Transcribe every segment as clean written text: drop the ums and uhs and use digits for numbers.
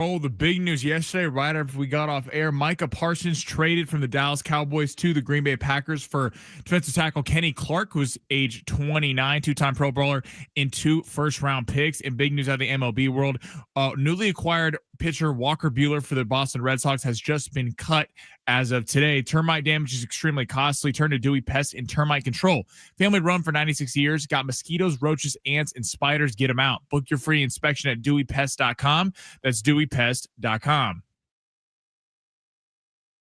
Oh, the big news yesterday, right after we got off air, Micah Parsons traded from the Dallas Cowboys to the Green Bay Packers for defensive tackle Kenny Clark, who's age 29, two-time Pro Bowler, and 2 first-round picks. And big news out of the MLB world, newly acquired pitcher Walker Buehler for the Boston Red Sox has just been cut as of today. Termite damage is extremely costly. Turn to Dewey Pest and Termite Control. Family run for 96 years. Got mosquitoes, roaches, ants, and spiders. Get them out. Book your free inspection at deweypest.com. That's deweypest.com.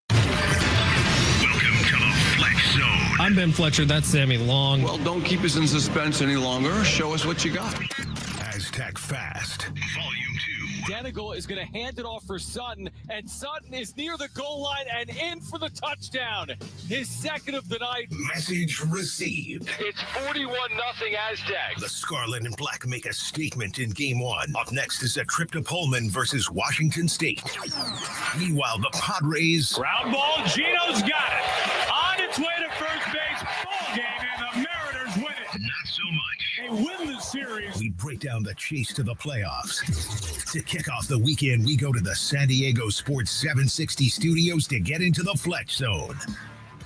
Welcome to the Fletch Zone. I'm Ben Fletcher. That's Sammy Long. Well, don't keep us in suspense any longer. Show us what you got. Aztec Fast, Volume 2. Denigal is going to hand it off for Sutton, and Sutton is near the goal line and in for the touchdown. His second of the night. Message received. It's 41-0 Aztecs. The Scarlet and Black make a statement in Game 1. Up next is a trip to Pullman versus Washington State. Meanwhile, the Padres. Ground ball, Gino's got it. On its way to first base, ball game, and the Mariners win it. Not so much. They win the series. We break down the chase to the playoffs. To kick off the weekend, we go to the San Diego Sports 760 studios to get into the Fletch Zone.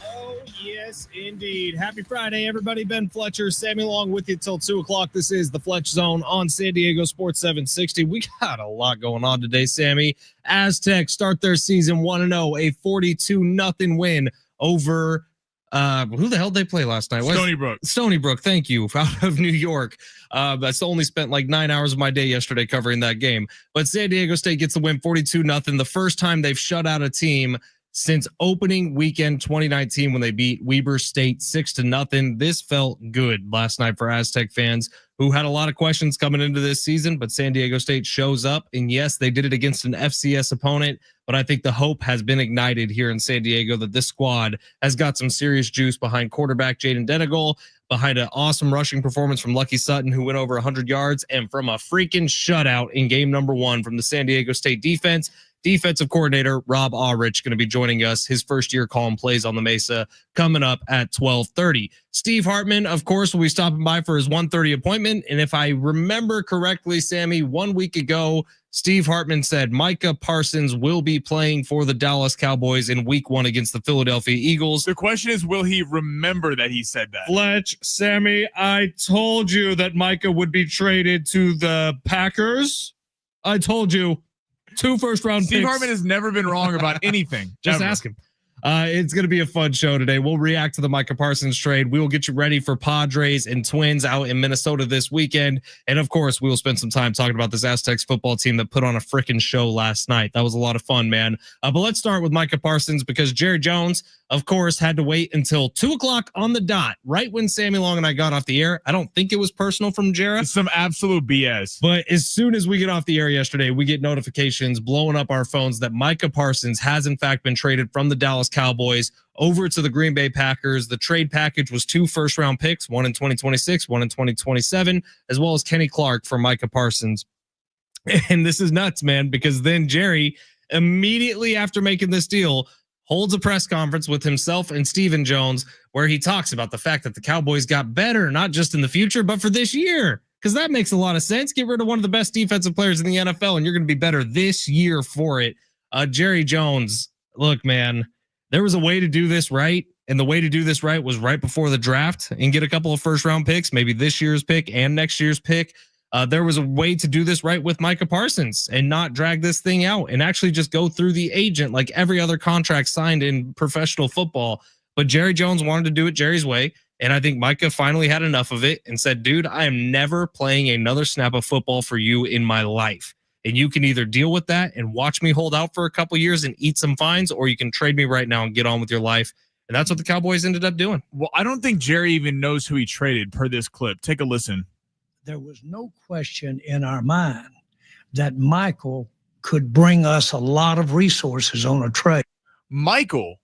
Oh, yes, indeed. Happy Friday, everybody. Ben Fletcher, Sammy Long with you till 2 o'clock. This is the Fletch Zone on San Diego Sports 760. We got a lot going on today, Sammy. Aztecs start their season 1-0, a 42-0 win over who the hell did they play last night? Stony Brook, thank you, out of New York. I only spent like 9 hours of my day yesterday covering that game. But San Diego State gets the win 42-0. The first time they've shut out a team since opening weekend 2019 when they beat Weber State 6-0. This felt good last night for Aztec fans who had a lot of questions coming into this season, but San Diego State shows up. And yes, they did it against an FCS opponent, but I think the hope has been ignited here in San Diego that this squad has got some serious juice behind quarterback Jaden Denigal, behind an awesome rushing performance from Lucky Sutton, who went over 100 yards, and from a freaking shutout in game number 1 from the San Diego State defense. Defensive coordinator Rob Aurich going to be joining us. His first year calling plays on the Mesa coming up at 12:30. Steve Hartman, of course, will be stopping by for his 1:30 appointment. And if I remember correctly, Sammy, 1 week ago, Steve Hartman said Micah Parsons will be playing for the Dallas Cowboys in week 1 against the Philadelphia Eagles. The question is, will he remember that he said that? Fletch, Sammy, I told you that Micah would be traded to the Packers. I told you. 2 first-round picks. Steve Hartman has never been wrong about anything. Just ever. ask him. It's going to be a fun show today. We'll react to the Micah Parsons trade. We will get you ready for Padres and Twins out in Minnesota this weekend. And, of course, we will spend some time talking about this Aztecs football team that put on a freaking show last night. That was a lot of fun, man. But let's start with Micah Parsons because Jerry Jones, of course, had to wait until 2 o'clock on the dot, right when Sammy Long and I got off the air. I don't think it was personal from Jera. It's some absolute BS. But as soon as we get off the air yesterday, we get notifications blowing up our phones that Micah Parsons has, in fact, been traded from the Dallas Cowboys over to the Green Bay Packers. The trade package was 2 first-round picks, 1 in 2026, 1 in 2027, as well as Kenny Clark for Micah Parsons. And this is nuts, man, because then Jerry, immediately after making this deal, holds a press conference with himself and Stephen Jones where he talks about the fact that the Cowboys got better, not just in the future, but for this year. Because that makes a lot of sense. Get rid of one of the best defensive players in the NFL, and you're going to be better this year for it. Jerry Jones, look, man, there was a way to do this right. And the way to do this right was right before the draft and get a couple of first-round picks, maybe this year's pick and next year's pick. There was a way to do this right with Micah Parsons and not drag this thing out and actually just go through the agent like every other contract signed in professional football. But Jerry Jones wanted to do it Jerry's way. And I think Micah finally had enough of it and said, dude, I am never playing another snap of football for you in my life. And you can either deal with that and watch me hold out for a couple years and eat some fines, or you can trade me right now and get on with your life. And that's what the Cowboys ended up doing. Well, I don't think Jerry even knows who he traded per this clip. Take a listen. There was no question in our mind that Michael could bring us a lot of resources on a trade. Michael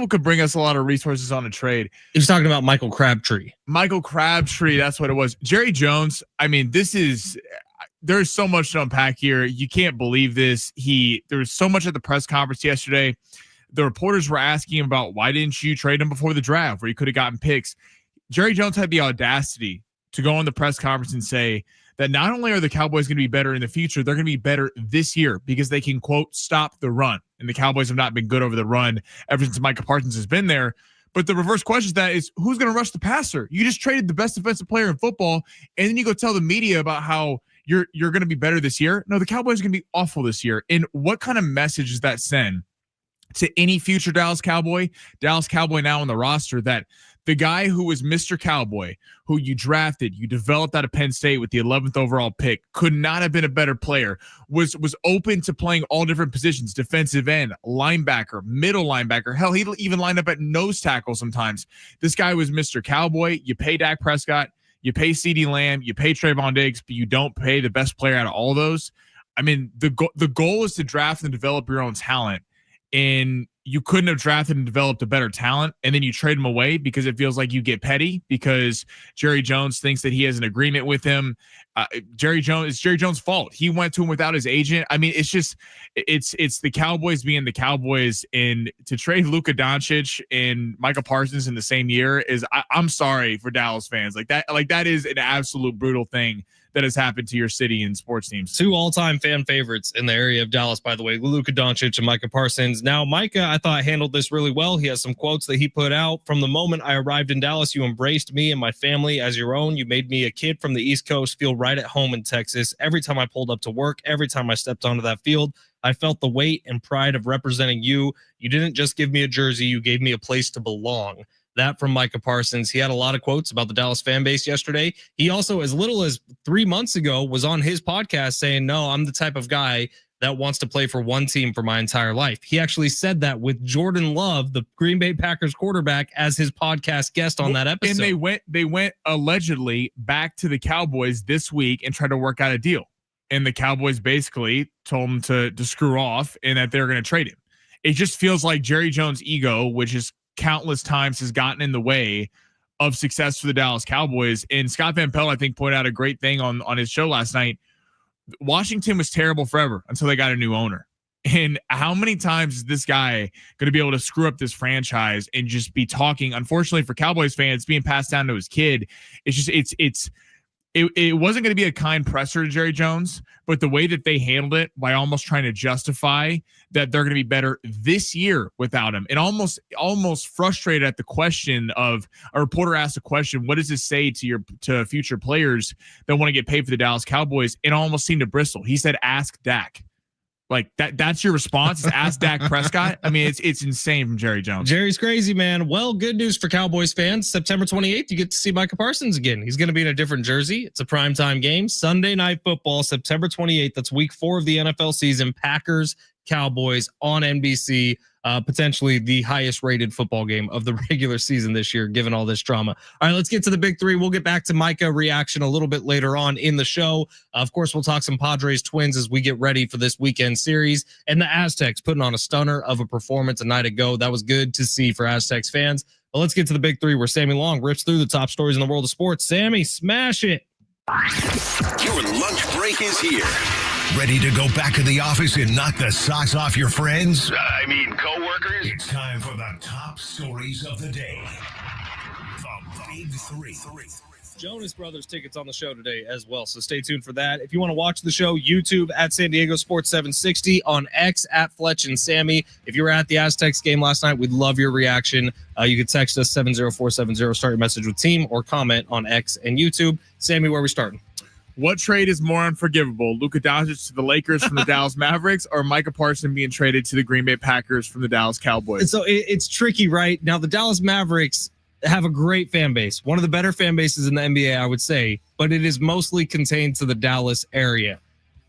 could bring us a lot of resources on a trade. He was talking about Michael Crabtree. Michael Crabtree, that's what it was. Jerry Jones, I mean, there's so much to unpack here. You can't believe this. There was so much at the press conference yesterday. The reporters were asking him about why didn't you trade him before the draft where you could have gotten picks. Jerry Jones had the audacity to go on the press conference and say that not only are the Cowboys going to be better in the future, they're going to be better this year because they can, quote, stop the run. And the Cowboys have not been good over the run ever since Micah Parsons has been there. But the reverse question to that is, who's going to rush the passer? You just traded the best defensive player in football, and then you go tell the media about how you're going to be better this year. No, the Cowboys are going to be awful this year. And what kind of message does that send to any future Dallas Cowboy now on the roster, that the guy who was Mr. Cowboy, who you drafted, you developed out of Penn State with the 11th overall pick, could not have been a better player, was open to playing all different positions, defensive end, linebacker, middle linebacker. Hell, he even lined up at nose tackle sometimes. This guy was Mr. Cowboy. You pay Dak Prescott, you pay CeeDee Lamb, you pay Trayvon Diggs, but you don't pay the best player out of all those. I mean, the goal is to draft and develop your own talent. And you couldn't have drafted and developed a better talent, and then you trade him away because it feels like you get petty because Jerry Jones thinks that he has an agreement with him. It's Jerry Jones' fault. He went to him without his agent. I mean, it's the Cowboys being the Cowboys, and to trade Luka Doncic and Micah Parsons in the same year is, I'm sorry for Dallas fans. Like that is an absolute brutal thing that has happened to your city and sports teams. 2 all-time fan favorites in the area of Dallas, by the way, Luka Doncic and Micah Parsons. Now, Micah, I thought, handled this really well. He has some quotes that he put out. From the moment I arrived in Dallas, you embraced me and my family as your own. You made me a kid from the East Coast feel right at home in Texas. Every time I pulled up to work, every time I stepped onto that field, I felt the weight and pride of representing you. You didn't just give me a jersey, you gave me a place to belong. That from Micah Parsons. He had a lot of quotes about the Dallas fan base yesterday. He also, as little as 3 months ago, was on his podcast saying, no, I'm the type of guy that wants to play for one team for my entire life. He actually said that with Jordan Love, the Green Bay Packers quarterback, as his podcast guest on that episode. And they went allegedly back to the Cowboys this week and tried to work out a deal. And the Cowboys basically told him to screw off and that they're going to trade him. It just feels like Jerry Jones' ego, which is countless times has gotten in the way of success for the Dallas Cowboys. And Scott Van Pelt, I think, pointed out a great thing on his show last night. Washington was terrible forever until they got a new owner. And how many times is this guy going to be able to screw up this franchise and just be talking? Unfortunately for Cowboys fans, being passed down to his kid. It wasn't going to be a kind presser to Jerry Jones, but the way that they handled it by almost trying to justify that they're going to be better this year without him, and almost frustrated at the question of, a reporter asked a question, what does this say to future players that want to get paid for the Dallas Cowboys? It almost seemed to bristle. He said, ask Dak. Like that's your response, is ask Dak Prescott. I mean, it's insane from Jerry Jones. Jerry's crazy, man. Well, good news for Cowboys fans. September 28th, you get to see Micah Parsons again. He's going to be in a different jersey. It's a primetime game. Sunday Night Football, September 28th. That's week 4 of the NFL season. Packers, Cowboys on NBC. Potentially the highest rated football game of the regular season this year, given all this drama. All right, let's get to the big 3. We'll get back to Micah reaction a little bit later on in the show. Of course, we'll talk some Padres Twins as we get ready for this weekend series, and the Aztecs putting on a stunner of a performance a night ago. That was good to see for Aztecs fans. But let's get to the big 3 where Sammy Long rips through the top stories in the world of sports. Sammy, smash it. Your lunch break is here. Ready to go back to the office and knock the socks off your friends? Coworkers? It's time for the top stories of the day. The Big 3. Jonas Brothers tickets on the show today as well, so stay tuned for that. If you want to watch the show, YouTube at San Diego Sports 760, on X at Fletch and Sammy. If you were at the Aztecs game last night, we'd love your reaction. You can text us 70470, start your message with team, or comment on X and YouTube. Sammy, where are we starting? What trade is more unforgivable? Luka Doncic to the Lakers from the Dallas Mavericks, or Micah Parsons being traded to the Green Bay Packers from the Dallas Cowboys? So it's tricky, right? Now, the Dallas Mavericks have a great fan base, one of the better fan bases in the NBA, I would say, but it is mostly contained to the Dallas area.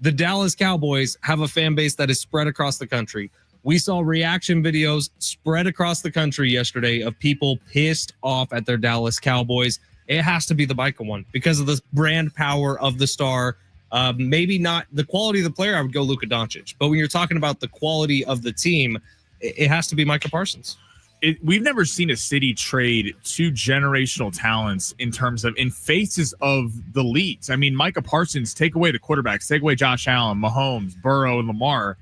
The Dallas Cowboys have a fan base that is spread across the country. We saw reaction videos spread across the country yesterday of people pissed off at their Dallas Cowboys. It has to be the Micah one because of the brand power of the star. Maybe not the quality of the player. I would go Luka Doncic. But when you're talking about the quality of the team, it has to be Micah Parsons. We've never seen a city trade 2 generational talents in faces of the leagues. I mean, Micah Parsons, take away the quarterbacks, take away Josh Allen, Mahomes, Burrow, and Lamar.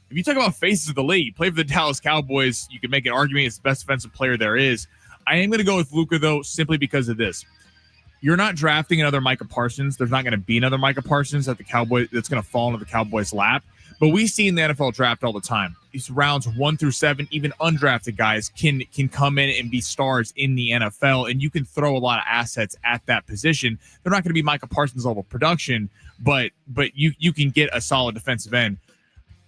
If you talk about faces of the league, play for the Dallas Cowboys, you can make an argument it's the best defensive player there is. I am going to go with Luka, though, simply because of this. you're not drafting another Micah Parsons. There's not going to be another Micah Parsons at the Cowboys that's going to fall into the Cowboys' lap. But we see in the NFL draft all the time. These rounds 1 through 7, even undrafted guys can come in and be stars in the NFL, and you can throw a lot of assets at that position. They're not going to be Micah Parsons level production, but you can get a solid defensive end.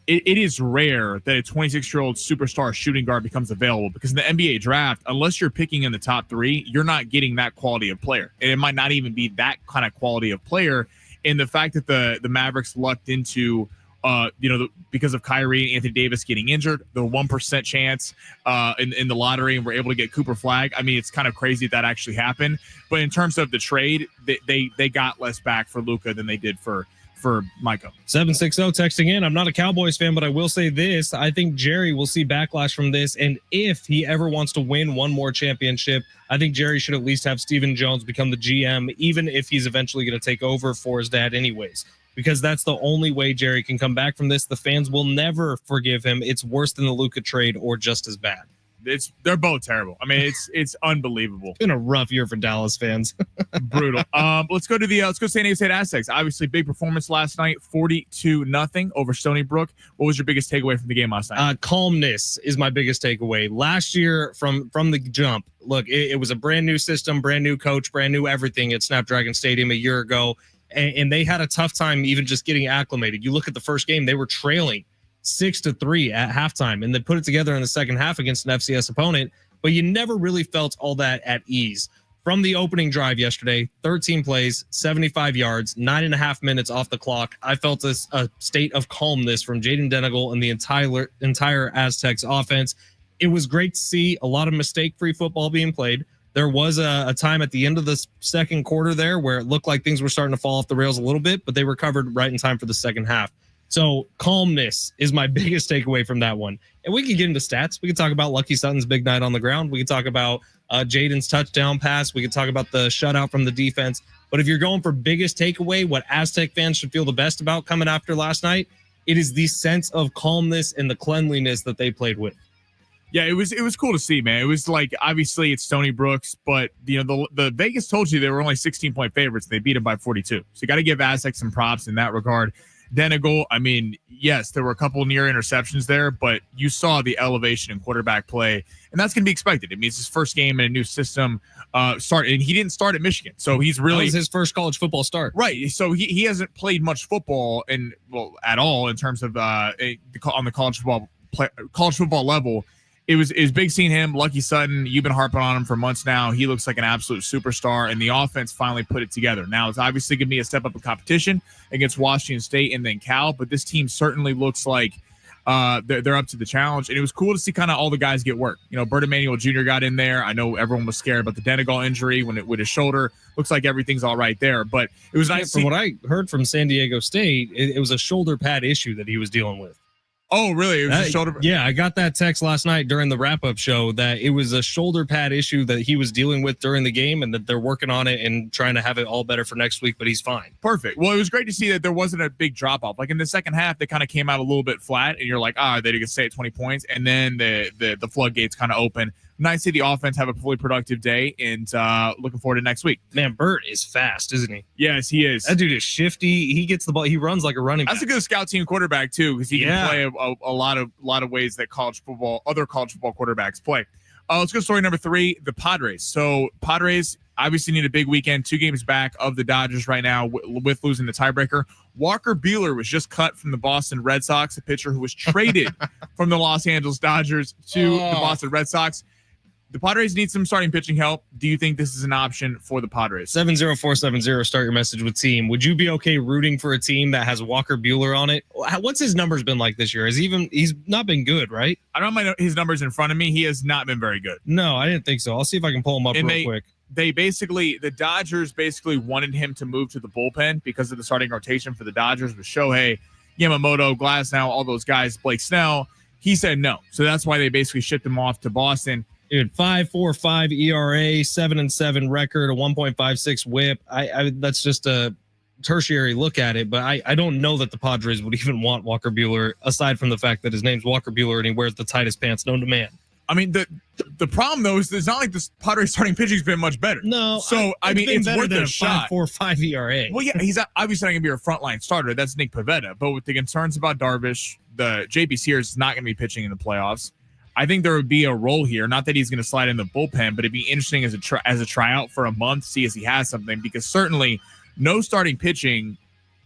It is rare that a 26-year-old superstar shooting guard becomes available, because in the NBA draft, unless you're picking in the top 3, you're not getting that quality of player. And it might not even be that kind of quality of player. And the fact that the Mavericks lucked into, because of Kyrie and Anthony Davis getting injured, the 1% chance in the lottery, and we're able to get Cooper Flag. I mean, it's kind of crazy that actually happened. But in terms of the trade, they got less back for Luka than they did for Micah. 760 texting in. I'm not a Cowboys fan, but I will say this. I think Jerry will see backlash from this. And if he ever wants to win one more championship, I think Jerry should at least have Stephen Jones become the GM, even if he's eventually going to take over for his dad anyways, because that's the only way Jerry can come back from this. The fans will never forgive him. It's worse than the Luka trade, or just as bad. They're both terrible. I mean, it's unbelievable. It's been a rough year for Dallas fans. Brutal. Let's go San Diego State Aztecs. Obviously, big performance last night, 42-0 over Stony Brook. What was your biggest takeaway from the game last night? Calmness is my biggest takeaway. Last year, from the jump, look, it was a brand new system, brand new coach, brand new everything at Snapdragon Stadium a year ago, and they had a tough time even just getting acclimated. You look at the first game, they were trailing 6-3 at halftime, and they put it together in the second half against an FCS opponent, but you never really felt all that at ease. From the opening drive yesterday, 13 plays, 75 yards, 9.5 minutes off the clock, I felt a state of calmness from Jaden Denegal and the entire Aztecs offense. It was great to see a lot of mistake-free football being played. There was a time at the end of the second quarter there where it looked like things were starting to fall off the rails a little bit, but they recovered right in time for the second half. So calmness is my biggest takeaway from that one. And we can get into stats. We can talk about Lucky Sutton's big night on the ground. We can talk about Jaden's touchdown pass. We can talk about the shutout from the defense. But if you're going for biggest takeaway, what Aztec fans should feel the best about coming after last night, it is the sense of calmness and the cleanliness that they played with. Yeah, it was cool to see, man. It was like, obviously it's Stony Brooks, but the Vegas told you they were only 16-point favorites. They beat them by 42. So you got to give Aztec some props in that regard. Denegal, I mean, yes, there were a couple near interceptions there, but you saw the elevation in quarterback play, and that's going to be expected. It means his first game in a new system and he didn't start at Michigan, so he's really... That was his first college football start. Right, so he hasn't played much football at all in terms of on the college football level. It was big seeing him. Lucky Sutton, you've been harping on him for months now. He looks like an absolute superstar, and the offense finally put it together. Now, it's obviously going to be a step up in competition against Washington State and then Cal, but this team certainly looks like they're up to the challenge. And it was cool to see kind of all the guys get work. Bert Emanuel Jr. got in there. I know everyone was scared about the Denegal injury with his shoulder. Looks like everything's all right there, but it was nice. From what I heard from San Diego State, it was a shoulder pad issue that he was dealing with. Oh, really? It was a shoulder. Yeah, I got that text last night during the wrap-up show that it was a shoulder pad issue that he was dealing with during the game, and that they're working on it and trying to have it all better for next week, but he's fine. Perfect. Well, it was great to see that there wasn't a big drop-off. Like in the second half, they kind of came out a little bit flat, and you're like, they're going to stay at 20 points, and then the floodgates kind of open. Nice to see the offense have a fully productive day, and looking forward to next week. Man, Bert is fast, isn't he? Yes, he is. That dude is shifty. He gets the ball. He runs like a running back. That's a good scout team quarterback too, because he can play a lot of ways that other college football quarterbacks play. Let's go to story number 3, the Padres. So Padres obviously need a big weekend, 2 games back of the Dodgers right now with losing the tiebreaker. Walker Buehler was just cut from the Boston Red Sox, a pitcher who was traded from the Los Angeles Dodgers to the Boston Red Sox. The Padres need some starting pitching help. Do you think this is an option for the Padres? 70470, start your message with team. Would you be okay rooting for a team that has Walker Buehler on it? What's his numbers been like this year? He's not been good, right? I don't have his numbers in front of me. He has not been very good. No, I didn't think so. I'll see if I can pull him up real quick. The Dodgers basically wanted him to move to the bullpen because of the starting rotation for the Dodgers with Shohei, Yamamoto, Glasnow, all those guys, Blake Snell. He said no. So that's why they basically shipped him off to Boston. Dude, 5.45 ERA, 7-7 record, a 1.56 WHIP. I that's just a tertiary look at it, but I don't know that the Padres would even want Walker Buehler, aside from the fact that his name's Walker Buehler and he wears the tightest pants known to man. I mean, The problem though is it's not like the Padres starting pitching's been much better. No, so I mean it's worth a shot. 5.45 ERA. Well, yeah, he's obviously not going to be your frontline starter. That's Nick Pivetta. But with the concerns about Darvish, the JP Sears is not going to be pitching in the playoffs. I think there would be a role here. Not that he's going to slide in the bullpen, but it'd be interesting as a tryout for a month, see if he has something. Because certainly no starting pitching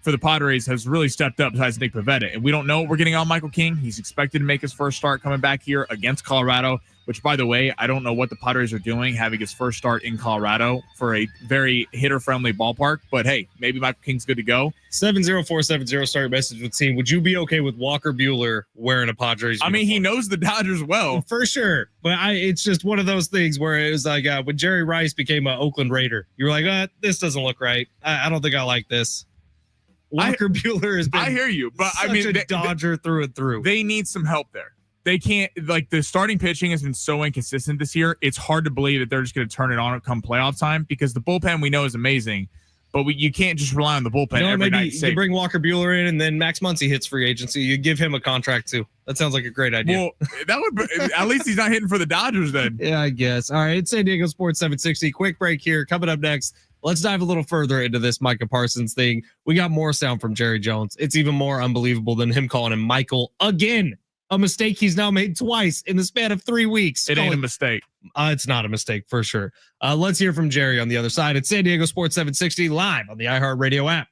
for the Padres has really stepped up besides Nick Pivetta. And we don't know what we're getting on Michael King. He's expected to make his first start coming back here against Colorado, which, by the way, I don't know what the Padres are doing having his first start in Colorado for a very hitter-friendly ballpark. But, hey, maybe Michael King's good to go. 70470 start message with team. Would you be okay with Walker Buehler wearing a Padres uniform? I mean, he knows the Dodgers well. For sure. But it's just one of those things where it was like when Jerry Rice became an Oakland Raider, you were like, this doesn't look right. I don't think I like this. Walker Buehler has been I hear you, but I mean, a Dodger through and through. They need some help there. They can't, like, the starting pitching has been so inconsistent this year. It's hard to believe that they're just going to turn it on come playoff time because the bullpen we know is amazing, but you can't just rely on the bullpen every night. You bring Walker Buehler in and then Max Muncy hits free agency. You give him a contract too. That sounds like a great idea. Well, that would be, at least he's not hitting for the Dodgers then. Yeah, I guess. All right, it's San Diego Sports 760. Quick break here. Coming up next. Let's dive a little further into this Micah Parsons thing. We got more sound from Jerry Jones. It's even more unbelievable than him calling him Michael again. A mistake he's now made twice in the span of 3 weeks. It ain't a mistake. It's not a mistake for sure. Let's hear from Jerry on the other side. It's San Diego Sports 760 live on the iHeartRadio app.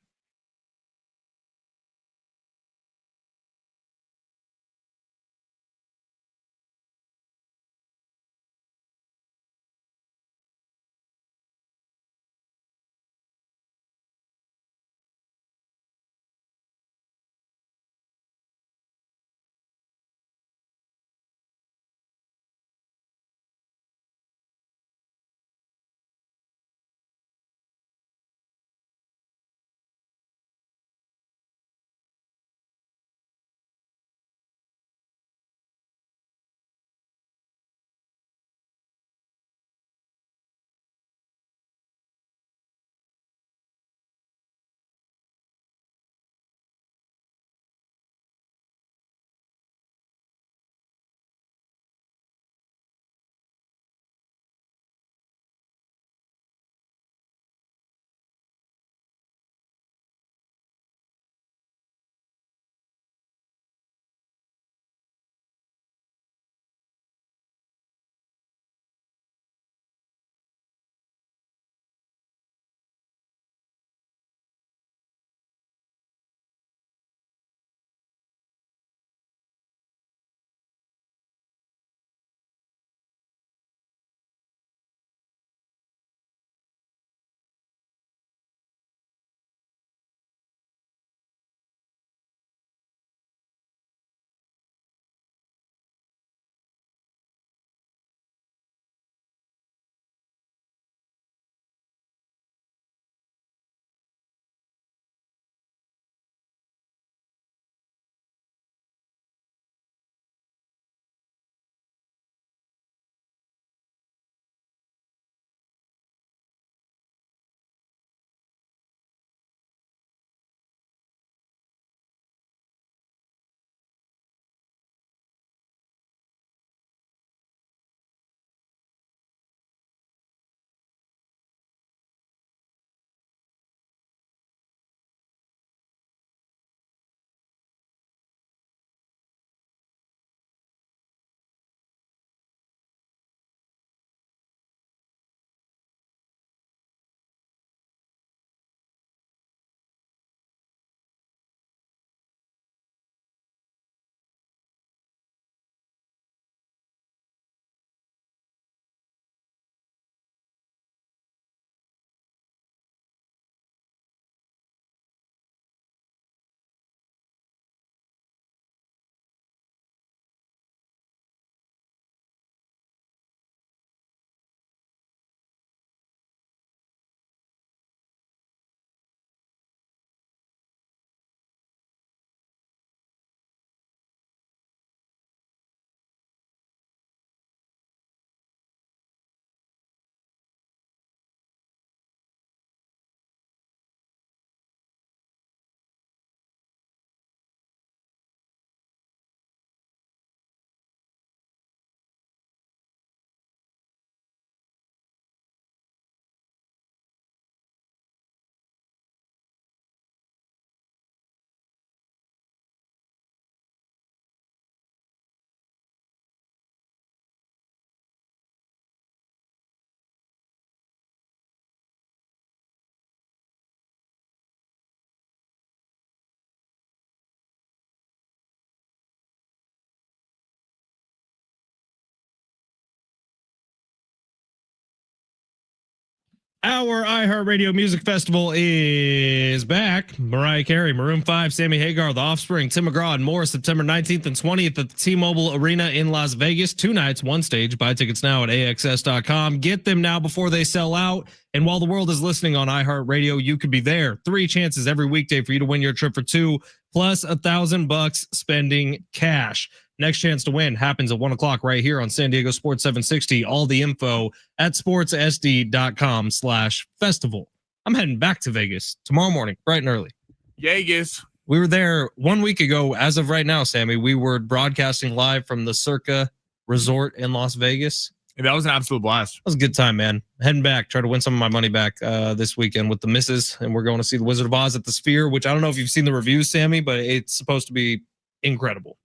Our iHeartRadio Music Festival is back. Mariah Carey, Maroon 5, Sammy Hagar, The Offspring, Tim McGraw, and more September 19th and 20th at the T-Mobile Arena in Las Vegas. 2 nights, 1 stage. Buy tickets now at AXS.com. Get them now before they sell out. And while the world is listening on iHeartRadio, you could be there. 3 chances every weekday for you to win your trip for 2, plus $1,000 spending cash. Next chance to win happens at 1 o'clock right here on San Diego Sports 760. All the info at sportssd.com/festival. I'm heading back to Vegas tomorrow morning, bright and early. Vegas. We were there 1 week ago. As of right now, Sammy, we were broadcasting live from the Circa Resort in Las Vegas. Yeah, that was an absolute blast. That was a good time, man. Heading back, try to win some of my money back this weekend with the missus. And we're going to see the Wizard of Oz at the Sphere, which I don't know if you've seen the reviews, Sammy, but it's supposed to be incredible.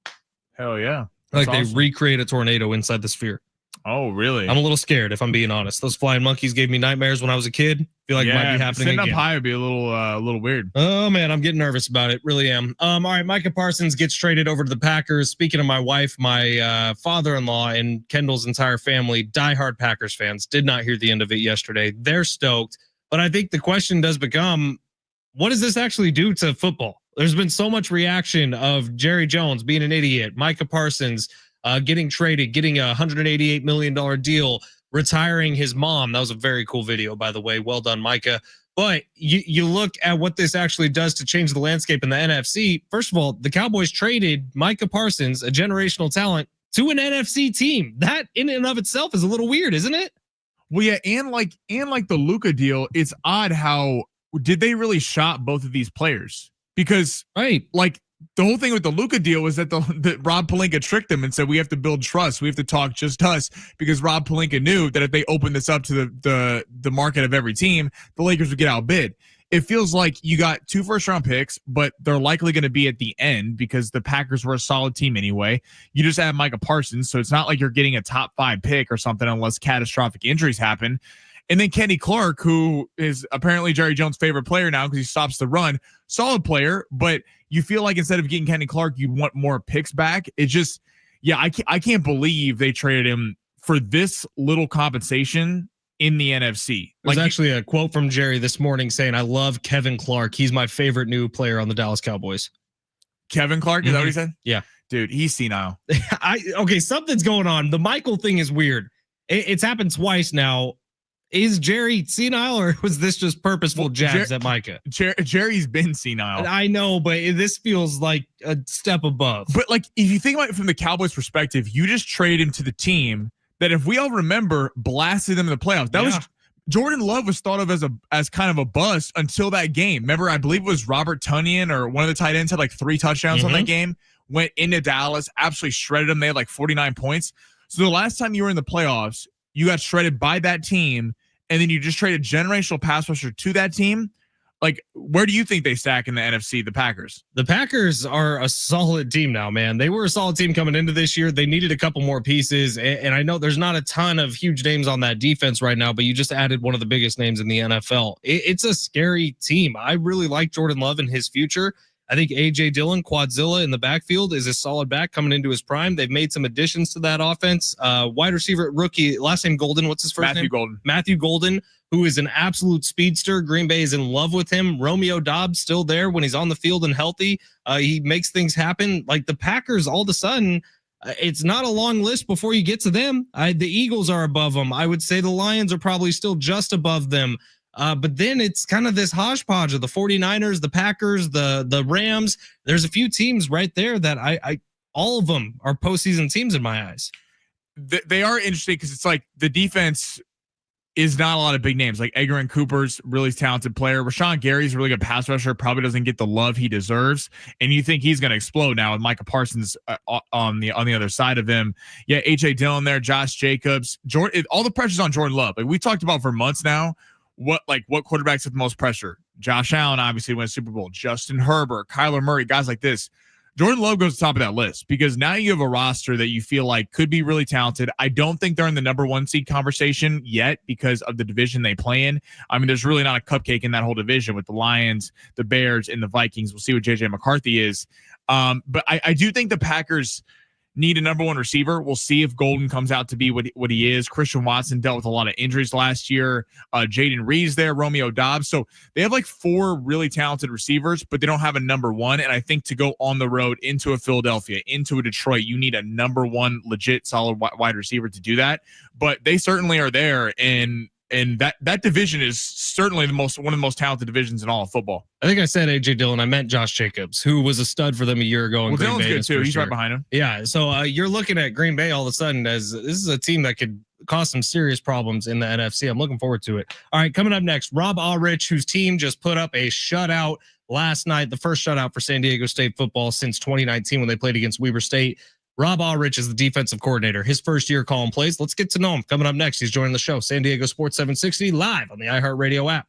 Hell yeah. That's like awesome. They recreate a tornado inside the Sphere. Oh, really? I'm a little scared, if I'm being honest. Those flying monkeys gave me nightmares when I was a kid. Feel like it might be happening sitting again. Up high would be a little weird. Oh man, I'm getting nervous about it. Really am. All right, Micah Parsons gets traded over to the Packers. Speaking of my wife, my father-in-law and Kendall's entire family, diehard Packers fans, did not hear the end of it yesterday. They're stoked, but I think the question does become, what does this actually do to football? There's been so much reaction of Jerry Jones being an idiot, Micah Parsons getting traded, getting a $188 million deal, retiring his mom. That was a very cool video, by the way. Well done, Micah. But you look at what this actually does to change the landscape in the NFC. First of all, the Cowboys traded Micah Parsons, a generational talent, to an NFC team. That in and of itself is a little weird, isn't it? Well, yeah, and like the Luka deal, it's odd how did they really shop both of these players? Because like the whole thing with the Luka deal was that the Rob Pelinka tricked them and said we have to build trust, we have to talk just us, because Rob Pelinka knew that if they opened this up to the market of every team, the Lakers would get outbid. It feels like you got 2 first-round picks, but they're likely going to be at the end because the Packers were a solid team anyway. You just have Micah Parsons, so it's not like you're getting a top 5 pick or something unless catastrophic injuries happen. And then Kenny Clark, who is apparently Jerry Jones' favorite player now because he stops the run. Solid player, but you feel like instead of getting Kenny Clark, you want more picks back. It just, I can't believe they traded him for this little compensation in the NFC. There's actually a quote from Jerry this morning saying, I love Kevin Clark. He's my favorite new player on the Dallas Cowboys. Kevin Clark? Is that what he said? Yeah. Dude, he's senile. Okay, something's going on. The Michael thing is weird. It's happened twice now. Is Jerry senile, or was this just purposeful jabs at Micah? Jerry's been senile. I know, but this feels like a step above. But like, if you think about it from the Cowboys' perspective, you just trade him to the team that, if we all remember, blasted them in the playoffs. That was Jordan Love was thought of as kind of a bust until that game. Remember, I believe it was Robert Tonyan or one of the tight ends had like 3 touchdowns on that game. Went into Dallas, absolutely shredded them. They had like 49 points. So the last time you were in the playoffs, you got shredded by that team, and then you just traded generational pass rusher to that team. Like, where do you think they stack in the NFC, the Packers? The Packers are a solid team now, man. They were a solid team coming into this year. They needed a couple more pieces, and I know there's not a ton of huge names on that defense right now, but you just added one of the biggest names in the NFL. It's a scary team. I really like Jordan Love and his future. I think A.J. Dillon, Quadzilla in the backfield, is a solid back coming into his prime. They've made some additions to that offense. Wide receiver rookie, last name Golden. What's his first name? Matthew Golden, who is an absolute speedster. Green Bay is in love with him. Romeo Doubs still there when he's on the field and healthy. He makes things happen. Like the Packers, all of a sudden, it's not a long list before you get to them. The Eagles are above them. I would say the Lions are probably still just above them. But then it's kind of this hodgepodge of the 49ers, the Packers, the Rams. There's a few teams right there that I all of them are postseason teams in my eyes. They are interesting because it's like the defense is not a lot of big names. Like Edgar and Cooper's really talented player. Rashawn Gary's a really good pass rusher, probably doesn't get the love he deserves. And you think he's going to explode now with Micah Parsons on the other side of him. Yeah, A.J. Dillon there, Josh Jacobs. All the pressure's on Jordan Love. Like we talked about for months now. What quarterbacks have the most pressure? Josh Allen obviously wins Super Bowl. Justin Herbert, Kyler Murray, guys like this. Jordan Love goes to the top of that list because now you have a roster that you feel like could be really talented. I don't think they're in the number 1 seed conversation yet because of the division they play in. I mean, there's really not a cupcake in that whole division with the Lions, the Bears, and the Vikings. We'll see what JJ McCarthy is. But I do think the Packers, need a number one receiver. We'll see if Golden comes out to be what he is. Christian Watson dealt with a lot of injuries last year. Jaden Reed's there, Romeo Dobbs. So they have like 4 really talented receivers, but they don't have a number one. And I think to go on the road into a Philadelphia, into a Detroit, you need a number one legit solid wide receiver to do that. But they certainly are there. And that division is certainly one of the most talented divisions in all of football. I think I said AJ Dillon. I meant Josh Jacobs, who was a stud for them a year ago. Well, Dillon's good too. He's right behind him. Yeah. So you're looking at Green Bay all of a sudden as this is a team that could cause some serious problems in the NFC. I'm looking forward to it. All right, coming up next, Rob Aurich, whose team just put up a shutout last night, the first shutout for San Diego State football since 2019 when they played against Weber State. Rob Aurich is the defensive coordinator. His first year calling plays. Let's get to know him. Coming up next, he's joining the show. San Diego Sports 760 live on the iHeartRadio app.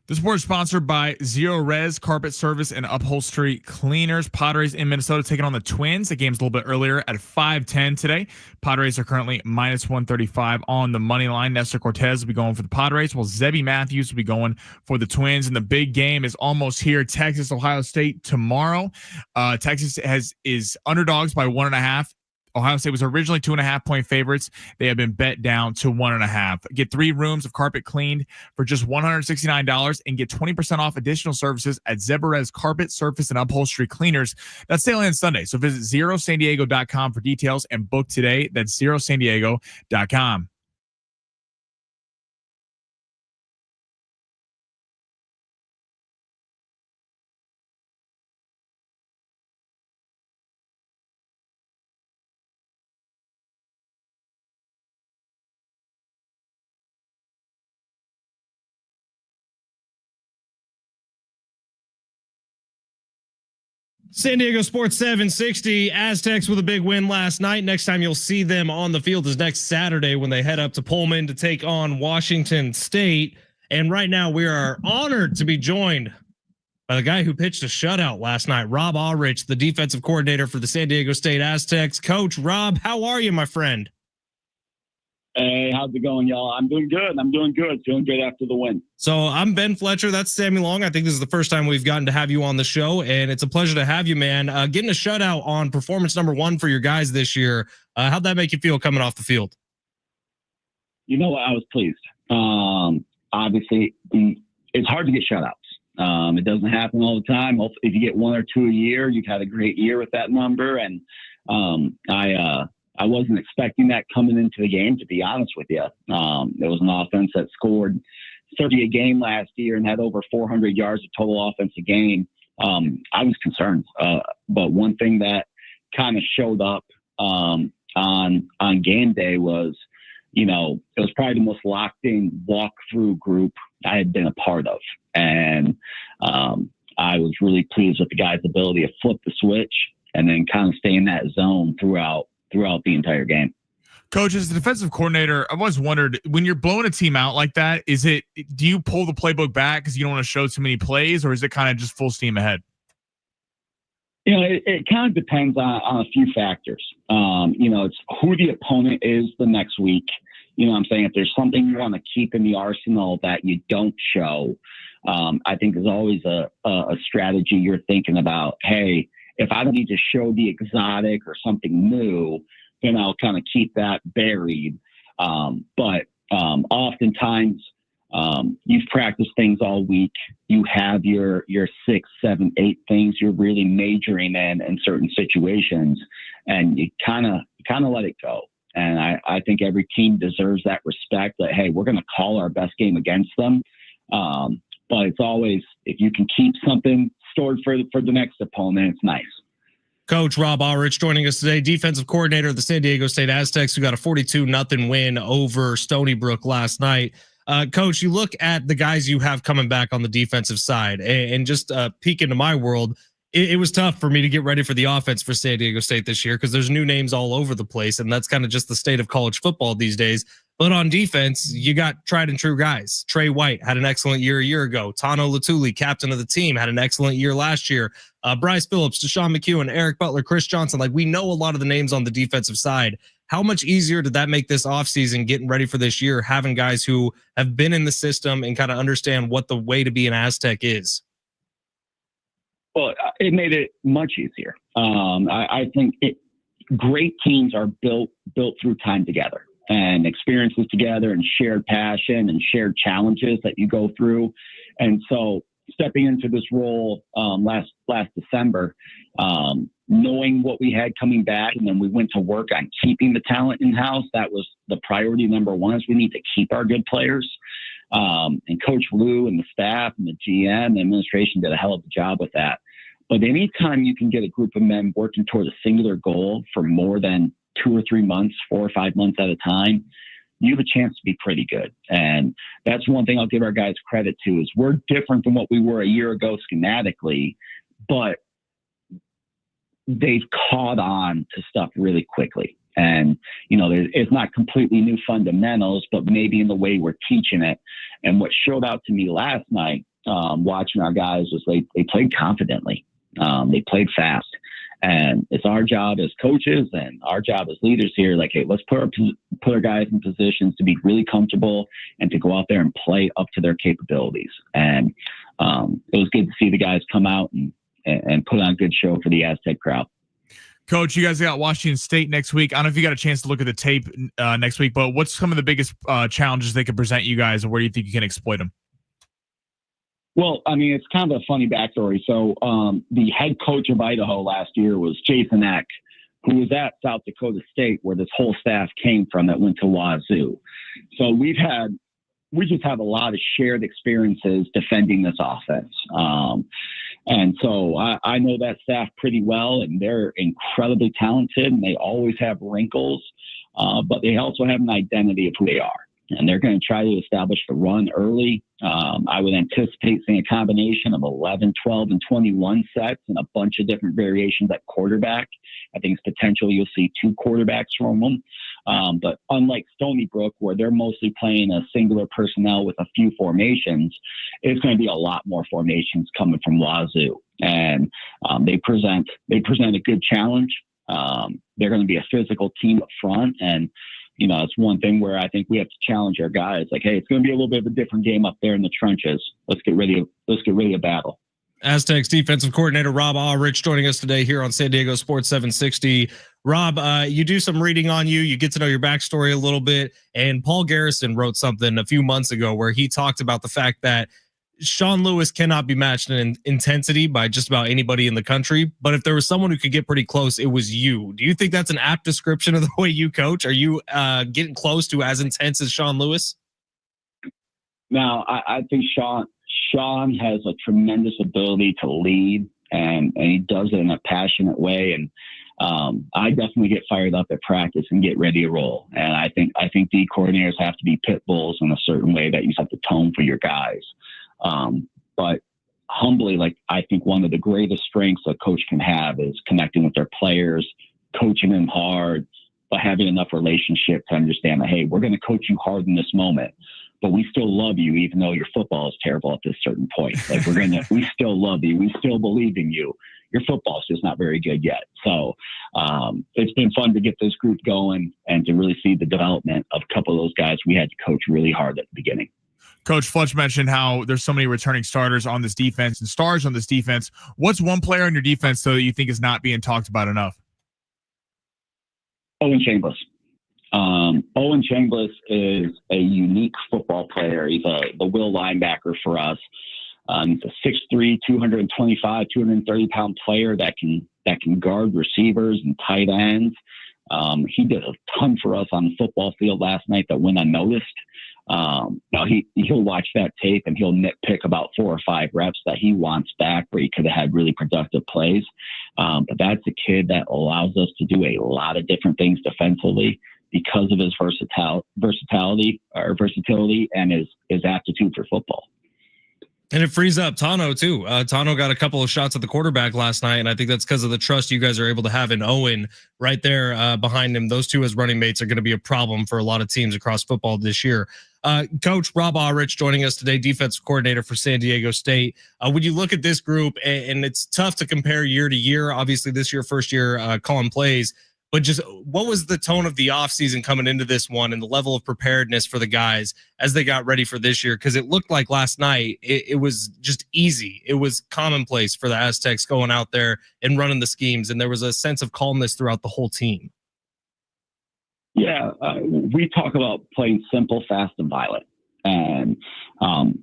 This report is sponsored by Zero Res Carpet Service and Upholstery Cleaners. Padres in Minnesota taking on the Twins. The game's a little bit earlier at 5:10 today. Padres are currently minus 135 on the money line. Nestor Cortez will be going for the Padres, while Zebby Matthews will be going for the Twins. And the big game is almost here. Texas, Ohio State tomorrow. Texas is underdogs by 1.5. Ohio State was originally 2.5-point favorites. They have been bet down to 1.5. Get 3 rooms of carpet cleaned for just $169 and get 20% off additional services at Zebrez Carpet, Surface, and Upholstery Cleaners. That's sale ends Sunday. So visit ZeroSanDiego.com for details and book today. That's ZeroSanDiego.com. San Diego Sports 760, Aztecs with a big win last night. Next time you'll see them on the field is next Saturday when they head up to Pullman to take on Washington State. And right now we are honored to be joined by the guy who pitched a shutout last night, Rob Aurich, the defensive coordinator for the San Diego State Aztecs. Coach Rob, how are you, my friend? Hey, how's it going, y'all? I'm doing good. Doing good after the win. So I'm Ben Fletcher. That's Sammy Long. I think this is the first time we've gotten to have you on the show, and it's a pleasure to have you, man. Getting a shutout on performance number 1 for your guys this year. How'd that make you feel coming off the field? You know what? I was pleased. Obviously, it's hard to get shutouts. It doesn't happen all the time. If you get 1 or 2 a year, you've had a great year with that number. And I wasn't expecting that coming into the game, to be honest with you. There was an offense that scored 30 a game last year and had over 400 yards of total offense a game. I was concerned. But one thing that kind of showed up on game day was, it was probably the most locked in walkthrough group I had been a part of. And I was really pleased with the guys' ability to flip the switch and then kind of stay in that zone throughout the entire game. Coach, as the defensive coordinator, I've always wondered, when you're blowing a team out like that, do you pull the playbook back because you don't want to show too many plays, or is it kind of just full steam ahead? It kind of depends on a few factors. It's who the opponent is the next week. You know what I'm saying? If there's something you want to keep in the arsenal that you don't show, I think there's always a strategy you're thinking about. Hey, if I don't need to show the exotic or something new, then I'll kind of keep that buried. But oftentimes, you've practiced things all week. You have your 6, 7, 8 things you're really majoring in certain situations, and you kind of let it go. And I think every team deserves that respect that, hey, we're going to call our best game against them. But it's always, if you can keep something stored for the next opponent, it's nice. Coach Rob Aurich joining us today, defensive coordinator of the San Diego State Aztecs, who got a 42-0 win over Stony Brook last night. Coach, you look at the guys you have coming back on the defensive side, and just peek into my world, it was tough for me to get ready for the offense for San Diego State this year because there's new names all over the place, and that's kind of just the state of college football these days. But on defense, you got tried and true guys. Trey White had an excellent year a year ago. Tano Latuli, captain of the team, had an excellent year last year. Bryce Phillips, Deshaun McEwen, Eric Butler, Chris Johnson. We know a lot of the names on the defensive side. How much easier did that make this offseason getting ready for this year, having guys who have been in the system and kind of understand what the way to be an Aztec is? Well, it made it much easier. I think great teams are built through time together and experiences together and shared passion and shared challenges that you go through. And so stepping into this role last December, knowing what we had coming back, and then we went to work on keeping the talent in-house. That was the priority number 1, is we need to keep our good players. And Coach Lou and the staff and the GM, the administration did a hell of a job with that. But anytime you can get a group of men working toward a singular goal for more than 2 or 3 months, 4 or 5 months at a time, you have a chance to be pretty good. And that's one thing I'll give our guys credit to, is we're different than what we were a year ago schematically, but they've caught on to stuff really quickly. And, it's not completely new fundamentals, but maybe in the way we're teaching it. And what showed out to me last night watching our guys was they played confidently. They played fast. And it's our job as coaches and our job as leaders here. Like, hey, let's put our guys in positions to be really comfortable and to go out there and play up to their capabilities. And it was good to see the guys come out and put on a good show for the Aztec crowd. Coach, you guys got Washington State next week. I don't know if you got a chance to look at the tape next week, but what's some of the biggest challenges they could present you guys, and where do you think you can exploit them? Well, I mean, it's kind of a funny backstory. So the head coach of Idaho last year was Jason Eck, who was at South Dakota State, where this whole staff came from that went to Wazoo. So we just have a lot of shared experiences defending this offense. And so I know that staff pretty well, and they're incredibly talented, and they always have wrinkles, but they also have an identity of who they are. And they're going to try to establish the run early. I would anticipate seeing a combination of 11, 12, and 21 sets and a bunch of different variations at quarterback. I think it's potential you'll see 2 quarterbacks from them. But unlike Stony Brook, where they're mostly playing a singular personnel with a few formations, it's going to be a lot more formations coming from Wazoo. And they present a good challenge. They're going to be a physical team up front, and you know, it's one thing where I think we have to challenge our guys. Like, hey, it's going to be a little bit of a different game up there in the trenches. Let's get ready to battle. Aztecs defensive coordinator Rob Aurich joining us today here on San Diego Sports 760. Rob, you do some reading on you. You get to know your backstory a little bit. And Paul Garrison wrote something a few months ago where he talked about the fact that Sean Lewis cannot be matched in intensity by just about anybody in the country. But if there was someone who could get pretty close, it was you. Do you think that's an apt description of the way you coach? Are you getting close to as intense as Sean Lewis? No, I think Sean has a tremendous ability to lead, and he does it in a passionate way. And I definitely get fired up at practice and get ready to roll. And I think the coordinators have to be pit bulls in a certain way that you set the tone for your guys. But humbly, like, I think one of the greatest strengths a coach can have is connecting with their players, coaching them hard, but having enough relationship to understand that, hey, we're going to coach you hard in this moment, but we still love you, even though your football is terrible at this certain point. Like, we still love you. We still believe in you. Your football's just not very good yet. So it's been fun to get this group going and to really see the development of a couple of those guys we had to coach really hard at the beginning. Coach Fletch mentioned how there's so many returning starters on this defense and stars on this defense. What's one player on your defense, though, that you think is not being talked about enough? Owen Chambliss. Owen Chambliss is a unique football player. He's the will linebacker for us. He's a 6'3", 225, 230-pound player that can guard receivers and tight ends. He did a ton for us on the football field last night that went unnoticed. He'll watch that tape and he'll nitpick about 4 or 5 reps that he wants back where he could have had really productive plays. But that's a kid that allows us to do a lot of different things defensively because of his versatility and his aptitude for football. And it frees up Tano too. Tano got a couple of shots at the quarterback last night, and I think that's because of the trust you guys are able to have in Owen right there behind him. Those two as running mates are going to be a problem for a lot of teams across football this year. Coach Rob Aurich joining us today, defensive coordinator for San Diego State. When you look at this group, and it's tough to compare year to year, obviously this year, first year calling plays, but just what was the tone of the offseason coming into this one and the level of preparedness for the guys as they got ready for this year? Because it looked like last night it was just easy. It was commonplace for the Aztecs going out there and running the schemes, and there was a sense of calmness throughout the whole team. Yeah, we talk about playing simple, fast, and violent. And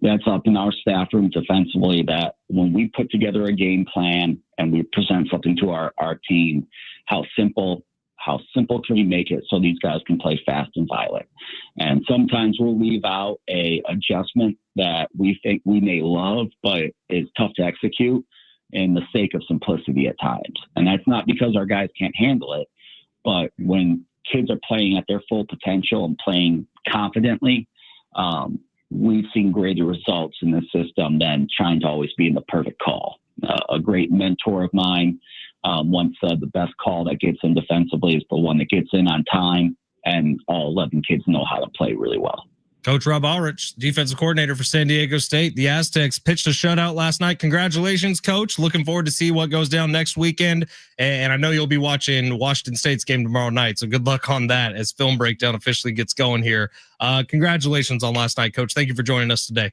that's up in our staff room defensively, that when we put together a game plan and we present something to our team, how simple can we make it so these guys can play fast and violent? And sometimes we'll leave out a adjustment that we think we may love, but is tough to execute in the sake of simplicity at times. And that's not because our guys can't handle it, but when kids are playing at their full potential and playing confidently, we've seen greater results in the system than trying to always be in the perfect call. A great mentor of mine once said the best call that gets in defensively is the one that gets in on time, and all 11 kids know how to play really well. Coach Rob Aurich, defensive coordinator for San Diego State. The Aztecs pitched a shutout last night. Congratulations, Coach. Looking forward to see what goes down next weekend. And I know you'll be watching Washington State's game tomorrow night. So good luck on that as Film Breakdown officially gets going here. Congratulations on last night, Coach. Thank you for joining us today.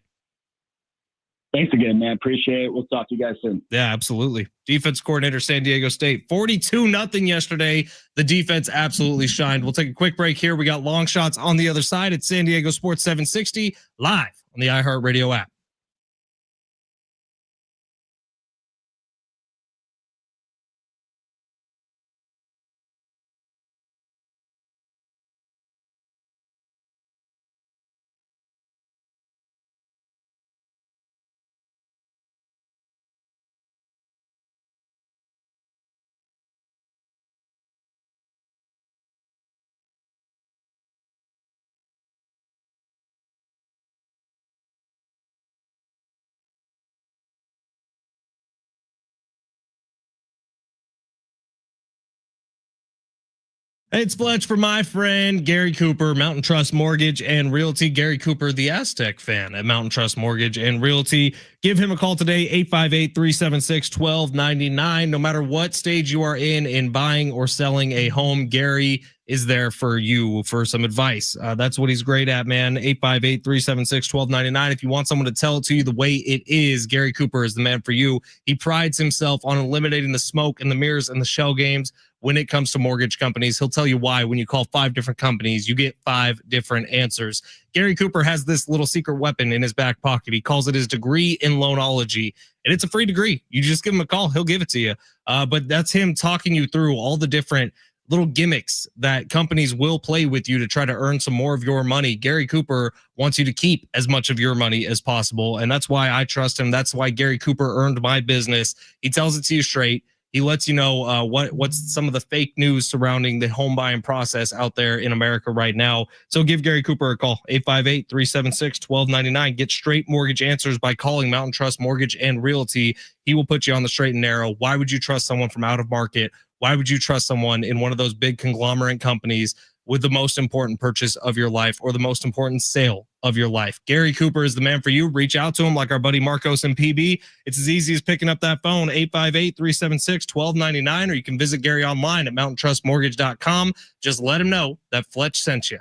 Thanks again, man. Appreciate it. We'll talk to you guys soon. Yeah, absolutely. Defense coordinator, San Diego State, 42-0 yesterday. The defense absolutely shined. We'll take a quick break here. We got long shots on the other side at San Diego Sports 760 live on the iHeartRadio app. Hey, it's Fletch for my friend Gary Cooper, Mountain Trust Mortgage and Realty. Gary Cooper, the Aztec fan at Mountain Trust Mortgage and Realty. Give him a call today, 858-376-1299. No matter what stage you are in buying or selling a home, Gary is there for you for some advice. That's what he's great at, man. 858-376-1299. If you want someone to tell it to you the way it is, Gary Cooper is the man for you. He prides himself on eliminating the smoke and the mirrors and the shell games when it comes to mortgage companies. He'll tell you why. When you call 5 different companies, you get 5 different answers. Gary Cooper has this little secret weapon in his back pocket. He calls it his degree in loanology, and it's a free degree. You just give him a call. He'll give it to you. But that's him talking you through all the different little gimmicks that companies will play with you to try to earn some more of your money. Gary Cooper wants you to keep as much of your money as possible, and that's why I trust him. That's why Gary Cooper earned my business. He tells it to you straight. He lets you know what's some of the fake news surrounding the home buying process out there in America right now. So give Gary Cooper a call, 858-376-1299. Get straight mortgage answers by calling Mountain Trust Mortgage and Realty. He will put you on the straight and narrow. Why would you trust someone from out of market? Why would you trust someone in one of those big conglomerate companies with the most important purchase of your life or the most important sale of your life? Gary Cooper is the man for you. Reach out to him like our buddy Marcos and PB. It's as easy as picking up that phone, 858-376-1299, or you can visit Gary online at mountaintrustmortgage.com. Just let him know that Fletch sent you.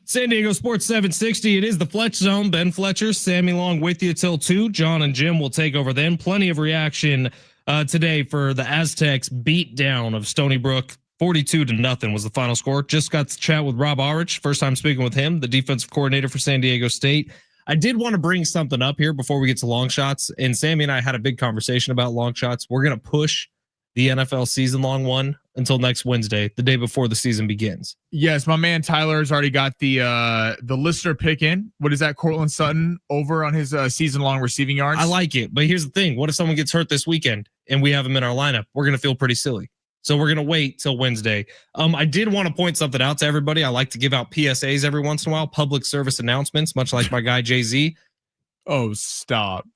San Diego Sports 760. It is the Fletch Zone. Ben Fletcher, Sammy Long with you till 2. John and Jim will take over then. Plenty of reaction today for the Aztecs beat down of Stony Brook. 42-0 was the final score. Just got to chat with Rob Aurich. First time speaking with him, the defensive coordinator for San Diego State. I did want to bring something up here before we get to long shots. And Sammy and I had a big conversation about long shots. We're going to push the NFL season long one until next Wednesday, the day before the season begins. Yes, my man Tyler has already got the listener pick in. What is that? Cortland Sutton over on his season long receiving yards. I like it, but here's the thing: what if someone gets hurt this weekend and we have him in our lineup? We're gonna feel pretty silly. So we're gonna wait till Wednesday. I did want to point something out to everybody. I like to give out PSAs every once in a while, public service announcements, much like my guy Jay-Z. Oh, stop!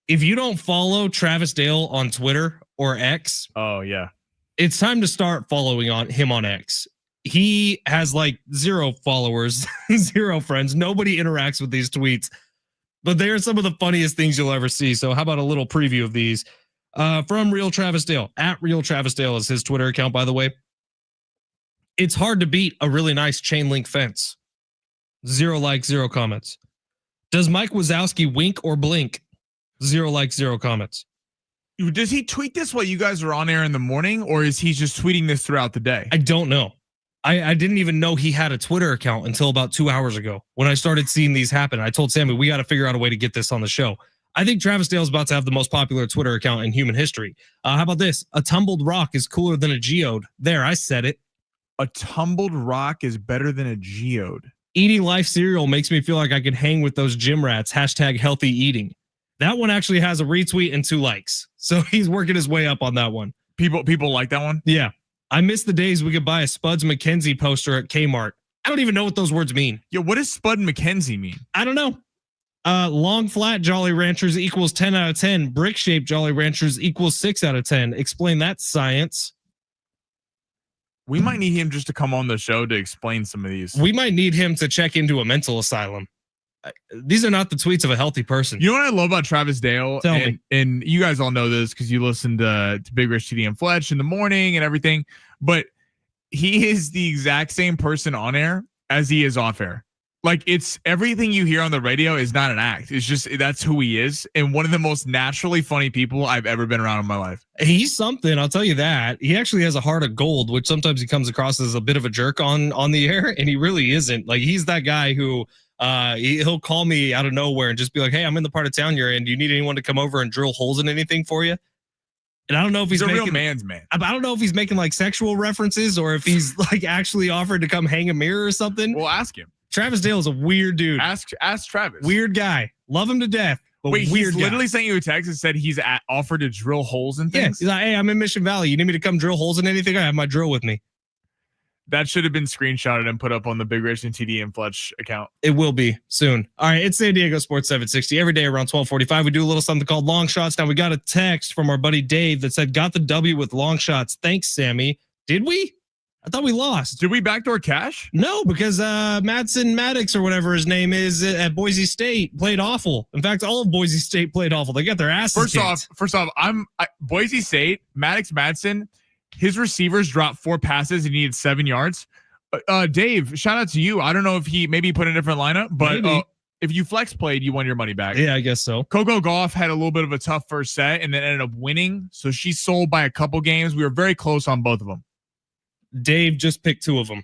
If you don't follow Travis Dale on Twitter or X, oh yeah, it's time to start following on him on X. He has like 0 followers, 0 friends. Nobody interacts with these tweets, but they are some of the funniest things you'll ever see. So how about a little preview of these from Real Travis Dale? At Real Travis Dale is his Twitter account, by the way. It's hard to beat a really nice chain link fence. 0 likes, 0 comments. Does Mike Wazowski wink or blink? 0 likes, 0 comments. Does he tweet this while you guys are on air in the morning, or is he just tweeting this throughout the day? I don't know. I didn't even know he had a Twitter account until about 2 hours ago when I started seeing these happen. I told Sammy, we got to figure out a way to get this on the show. I think Travis Dale's about to have the most popular Twitter account in human history. How about this? A tumbled rock is cooler than a geode. There, I said it. A tumbled rock is better than a geode. Eating life cereal makes me feel like I could hang with those gym rats. # healthy eating. That one actually has a retweet and 2 likes. So he's working his way up on that one. People like that one? Yeah. I miss the days we could buy a Spuds McKenzie poster at Kmart. I don't even know what those words mean. Yeah, what does Spud McKenzie mean? I don't know. Long flat Jolly Ranchers equals 10 out of 10. Brick shaped Jolly Ranchers equals 6 out of 10. Explain that, science. We might need him just to come on the show to explain some of these. We might need him to check into a mental asylum. These are not the tweets of a healthy person. You know what I love about Travis Dale? Tell me. And you guys all know this because you listen to Big Rich, TD, and Fletch in the morning and everything. But he is the exact same person on air as he is off air. Like, it's everything you hear on the radio is not an act. It's just, that's who he is. And one of the most naturally funny people I've ever been around in my life. He's something, I'll tell you that. He actually has a heart of gold, which sometimes he comes across as a bit of a jerk on the air. And he really isn't. Like, he's that guy who he'll call me out of nowhere and just be like, hey, I'm in the part of town you're in. Do you need anyone to come over and drill holes in anything for you? And I don't know if he's a making, real man's man. I don't know if he's making like sexual references or if he's like actually offered to come hang a mirror or something. We'll ask him. Travis Dale is a weird dude. Ask Travis. Weird guy. Love him to death. But wait, weird he's literally sent you a text and said he's offered to drill holes in things? Yeah, he's like, hey, I'm in Mission Valley. You need me to come drill holes in anything? I have my drill with me. That should have been screenshotted and put up on the Big Rich and TD and Fletch account. It will be soon. All right, it's San Diego Sports 760. Every day around 12:45, we do a little something called long shots. Now, we got a text from our buddy Dave that said, got the W with long shots. Thanks, Sammy. Did we? I thought we lost. Did we backdoor cash? No, because Madsen Maddox or whatever his name is at Boise State played awful. In fact, all of Boise State played awful. They got their asses kicked. First off, Boise State, Maddox Madsen, his receivers dropped 4 passes and he needed 7 yards. Dave, shout out to you. I don't know if he maybe put in a different lineup, but if you flex played, you won your money back. Yeah, I guess so. Coco Gauff had a little bit of a tough first set and then ended up winning. So she sold by a couple games. We were very close on both of them. Dave just picked 2 of them.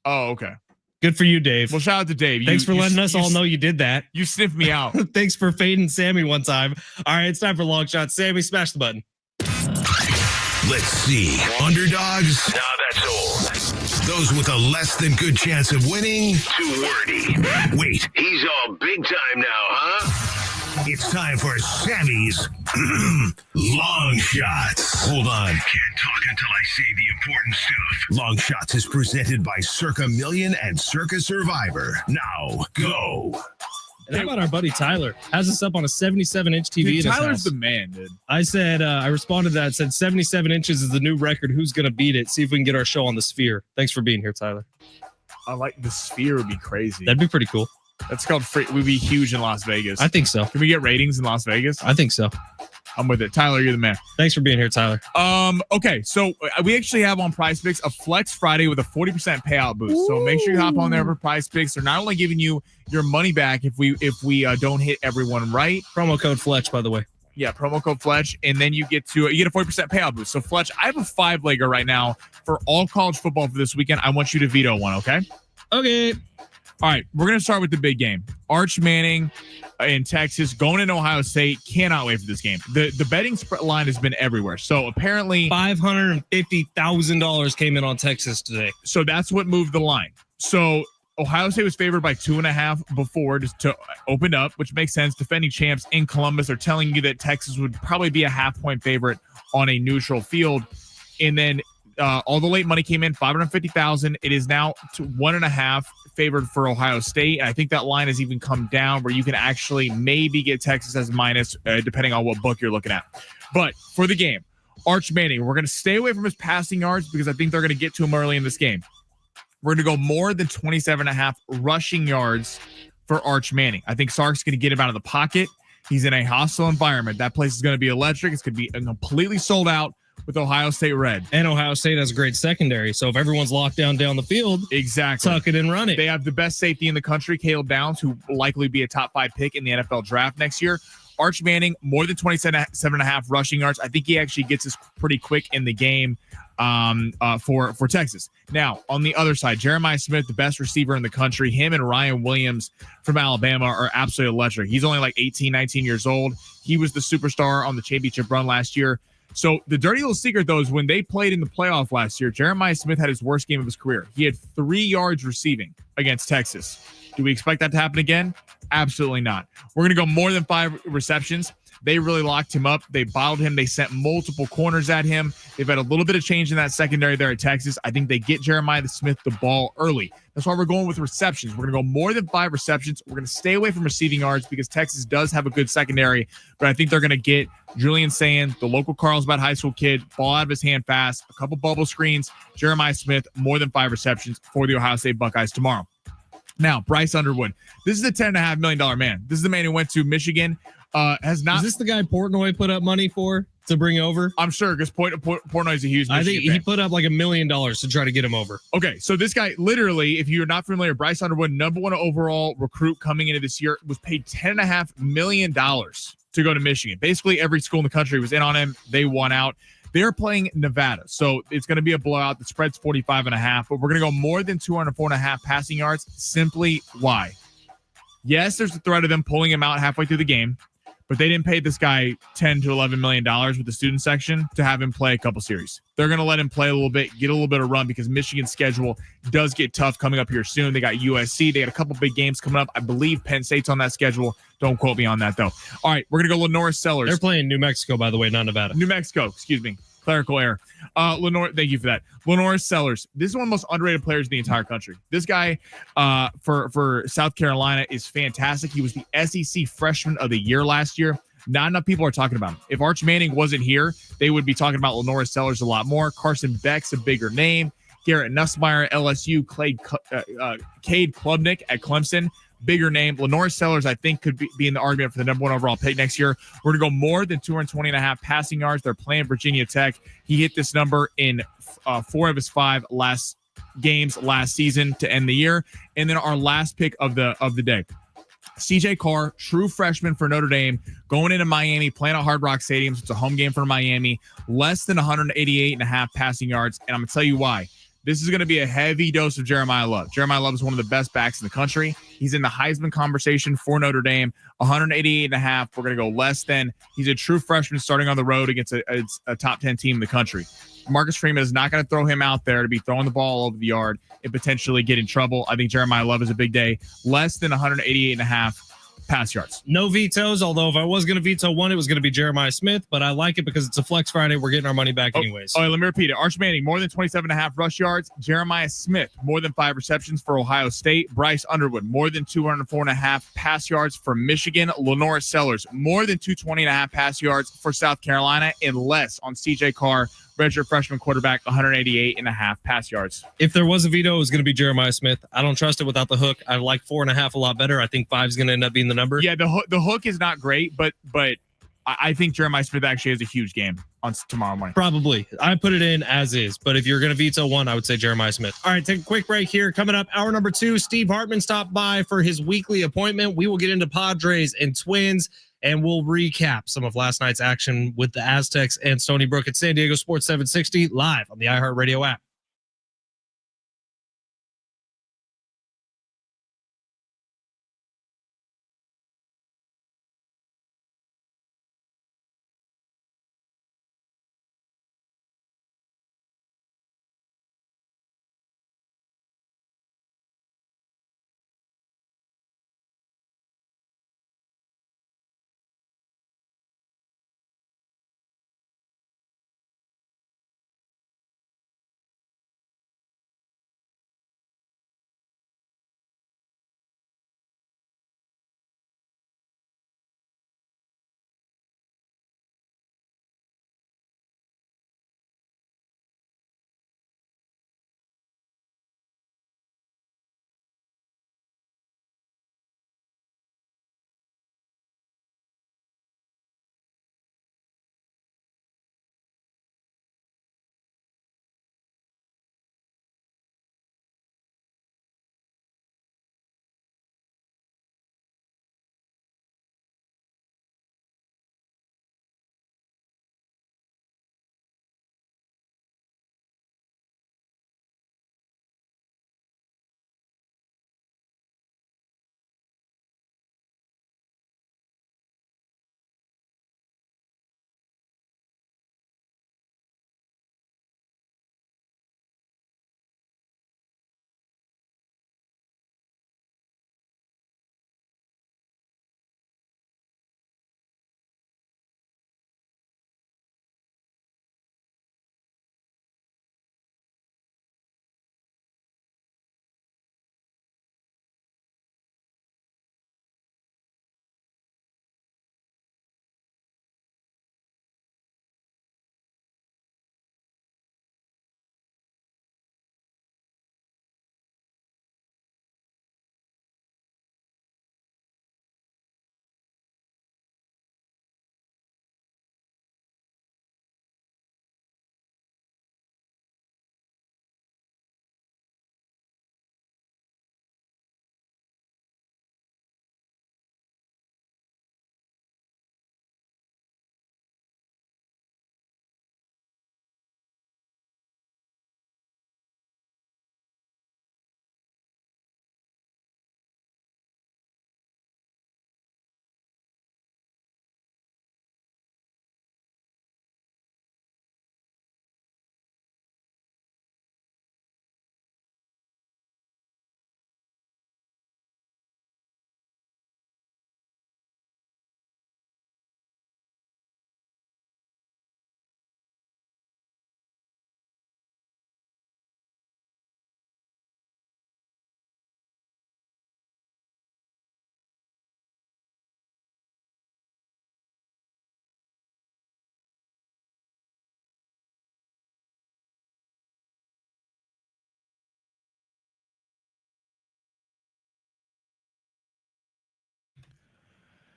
Oh, okay. Good for you, Dave. Well, shout out to Dave. Thanks for letting us all know you did that. You sniffed me out. Thanks for fading Sammy one time. All right, it's time for long shots. Sammy, smash the button. Let's see. Underdogs? Nah, that's old. Those with a less than good chance of winning? Too wordy. Wait, he's all big time now, huh? It's time for Sammy's Long Shots. Hold on. Can't talk until I say the important stuff. Long Shots is presented by Circa Million and Circa Survivor. Now, go. And how about our buddy Tyler? Has us up on a 77-inch TV. Dude, Tyler's the man, dude. I said, I responded to that, said 77 inches is the new record. Who's going to beat it? See if we can get our show on the Sphere. Thanks for being here, Tyler. I like the Sphere would be crazy. That'd be pretty cool. That's called free. We'd be huge in Las Vegas. I think so. Can we get ratings in Las Vegas? I think so. I'm with it. Tyler, you're the man. Thanks for being here, Tyler. Okay, so we actually have on Prize Picks a Flex Friday with a 40% payout boost. Ooh. So make sure you hop on there for Prize Picks. They're not only giving you your money back if we don't hit everyone right. Promo code Fletch, by the way. Yeah, promo code Fletch, and then you get a 40% payout boost. So Fletch, I have a 5-legger right now for all college football for this weekend. I want you to veto one, okay? Okay. All right, we're going to start with the big game. Arch Manning in Texas going into Ohio State. Cannot wait for this game. The betting line has been everywhere. So apparently $550,000 came in on Texas today. So that's what moved the line. So Ohio State was favored by 2.5 before to open up, which makes sense. Defending champs in Columbus are telling you that Texas would probably be a half-point favorite on a neutral field. And then all the late money came in, $550,000. It is now to 1.5 favored for Ohio State. And I think that line has even come down where you can actually maybe get Texas as minus, depending on what book you're looking at. But for the game, Arch Manning, we're going to stay away from his passing yards because I think they're going to get to him early in this game. We're going to go more than 27.5 rushing yards for Arch Manning. I think Sark's going to get him out of the pocket. He's in a hostile environment. That place is going to be electric. It's going to be completely sold out with Ohio State red. And Ohio State has a great secondary. So if everyone's locked down the field, exactly, tuck it and run it. They have the best safety in the country, Caleb Downs, who will likely be a top 5 pick in the NFL draft next year. Arch Manning, more than 27.5 rushing yards. I think he actually gets us pretty quick in the game for Texas. Now, on the other side, Jeremiah Smith, the best receiver in the country. Him and Ryan Williams from Alabama are absolutely electric. He's only like 18, 19 years old. He was the superstar on the championship run last year. So the dirty little secret, though, is when they played in the playoff last year, Jeremiah Smith had his worst game of his career. He had 3 yards receiving against Texas. Do we expect that to happen again? Absolutely not. We're going to go more than 5 receptions. They really locked him up. They bottled him. They sent multiple corners at him. They've had a little bit of change in that secondary there at Texas. I think they get Jeremiah Smith the ball early. That's why we're going with receptions. We're going to go more than 5 receptions. We're going to stay away from receiving yards because Texas does have a good secondary, but I think they're going to get Julian Sand, the local Carlsbad high school kid, ball out of his hand fast, a couple bubble screens, Jeremiah Smith, more than 5 receptions for the Ohio State Buckeyes tomorrow. Now, Bryce Underwood. This is the $10.5 million man. This is the man who went to Michigan. Is this the guy Portnoy put up money for to bring over? I'm sure because Portnoy is a huge Michigan I think fan. he put up like $1 million to try to get him over. Okay, so this guy, literally, if you're not familiar, Bryce Underwood, #1 overall recruit coming into this year, was paid $10.5 million to go to Michigan. Basically, every school in the country was in on him. They won out. They're playing Nevada, so it's going to be a blowout. The spread's 45.5, but we're going to go more than 204.5 passing yards. Simply why? Yes, there's the threat of them pulling him out halfway through the game, but they didn't pay this guy $10 to $11 million with the student section to have him play a couple series. They're going to let him play a little bit, get a little bit of run because Michigan's schedule does get tough coming up here soon. They got USC. They got a couple big games coming up. I believe Penn State's on that schedule. Don't quote me on that, though. All right, we're going to go Lenore Sellers. They're playing New Mexico, by the way, not Nevada. New Mexico, excuse me. Clerical error. Lenore, thank you for that. Lenore Sellers. This is one of the most underrated players in the entire country. This guy for South Carolina is fantastic. He was the SEC Freshman of the Year last year. Not enough people are talking about him. If Arch Manning wasn't here, they would be talking about Lenore Sellers a lot more. Carson Beck's a bigger name. Garrett Nussmeier, LSU. Cade Klubnik at Clemson. Bigger name. Lenore Sellers, I think, could be in the argument for the #1 overall pick next year. We're going to go more than 220.5 passing yards. They're playing Virginia Tech. He hit this number in 4 of his 5 last games last season to end the year. And then our last pick of the day. CJ Carr, true freshman for Notre Dame, going into Miami, playing at Hard Rock Stadium. So it's a home game for Miami. Less than 188.5 passing yards. And I'm going to tell you why. This is going to be a heavy dose of Jeremiah Love. Jeremiah Love is one of the best backs in the country. He's in the Heisman conversation for Notre Dame. 188.5. We're going to go less than. He's a true freshman starting on the road against a top 10 team in the country. Marcus Freeman is not going to throw him out there to be throwing the ball all over the yard and potentially get in trouble. I think Jeremiah Love is a big day. Less than 188.5 pass yards. No vetoes, although if I was going to veto one, it was going to be Jeremiah Smith, but I like it because it's a flex Friday. We're getting our money back anyways. Let me repeat it. Arch Manning, more than 27.5 rush yards. Jeremiah Smith, more than 5 receptions for Ohio State. Bryce Underwood, more than 204.5 pass yards for Michigan. Lenore Sellers, more than 220.5 pass yards for South Carolina, and less on CJ Carr, redshirt freshman quarterback, 188.5 pass yards. If there was a veto, it was going to be Jeremiah Smith. I don't trust it without the hook. I like 4.5 a lot better. I think 5 is going to end up being the number. Yeah, the hook is not great, but I think Jeremiah Smith actually has a huge game on tomorrow morning. Probably. I put it in as is, but if you're going to veto one, I would say Jeremiah Smith. All right, take a quick break here. Coming up, hour number 2, Steve Hartman stopped by for his weekly appointment. We will get into Padres and Twins, and we'll recap some of last night's action with the Aztecs and Stony Brook at San Diego Sports 760 live on the iHeartRadio app.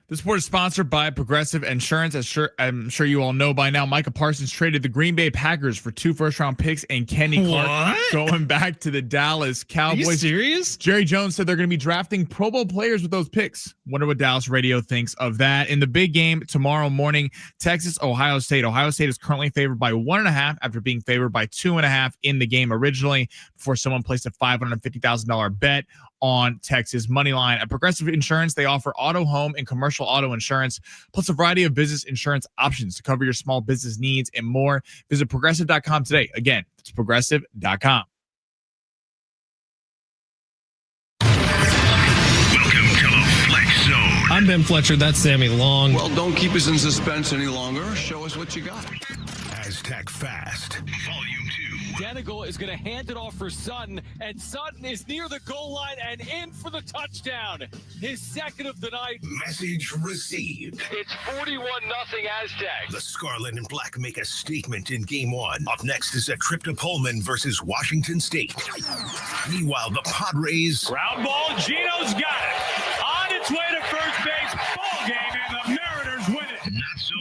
This report is sponsored by Progressive Insurance. I'm sure you all know by now, Micah Parsons traded the Green Bay Packers for 2 first-round picks and Kenny Clark going back to the Dallas Cowboys. Are you serious? Jerry Jones said they're going to be drafting Pro Bowl players with those picks. Wonder what Dallas radio thinks of that. In the big game tomorrow morning, Texas, Ohio State. Ohio State is currently favored by 1.5 after being favored by 2.5 in the game originally before someone placed a $550,000 bet on Texas money line. At Progressive Insurance, they offer auto, home, and commercial auto insurance, plus a variety of business insurance options to cover your small business needs and more. Visit progressive.com today. Again, it's progressive.com. Welcome to the Flex Zone. I'm Ben Fletcher. That's Sammy Long. Well, don't keep us in suspense any longer. Show us what you got. Aztec Fast, Volume 2. Denegal is going to hand it off for Sutton, and Sutton is near the goal line and in for the touchdown. His second of the night. Message received. It's 41-0 Aztecs. The Scarlet and Black make a statement in Game 1. Up next is a trip to Pullman versus Washington State. Meanwhile, the Padres... Ground ball, Gino's got it. On its way to first base, ball game, and the Mariners win it. Not so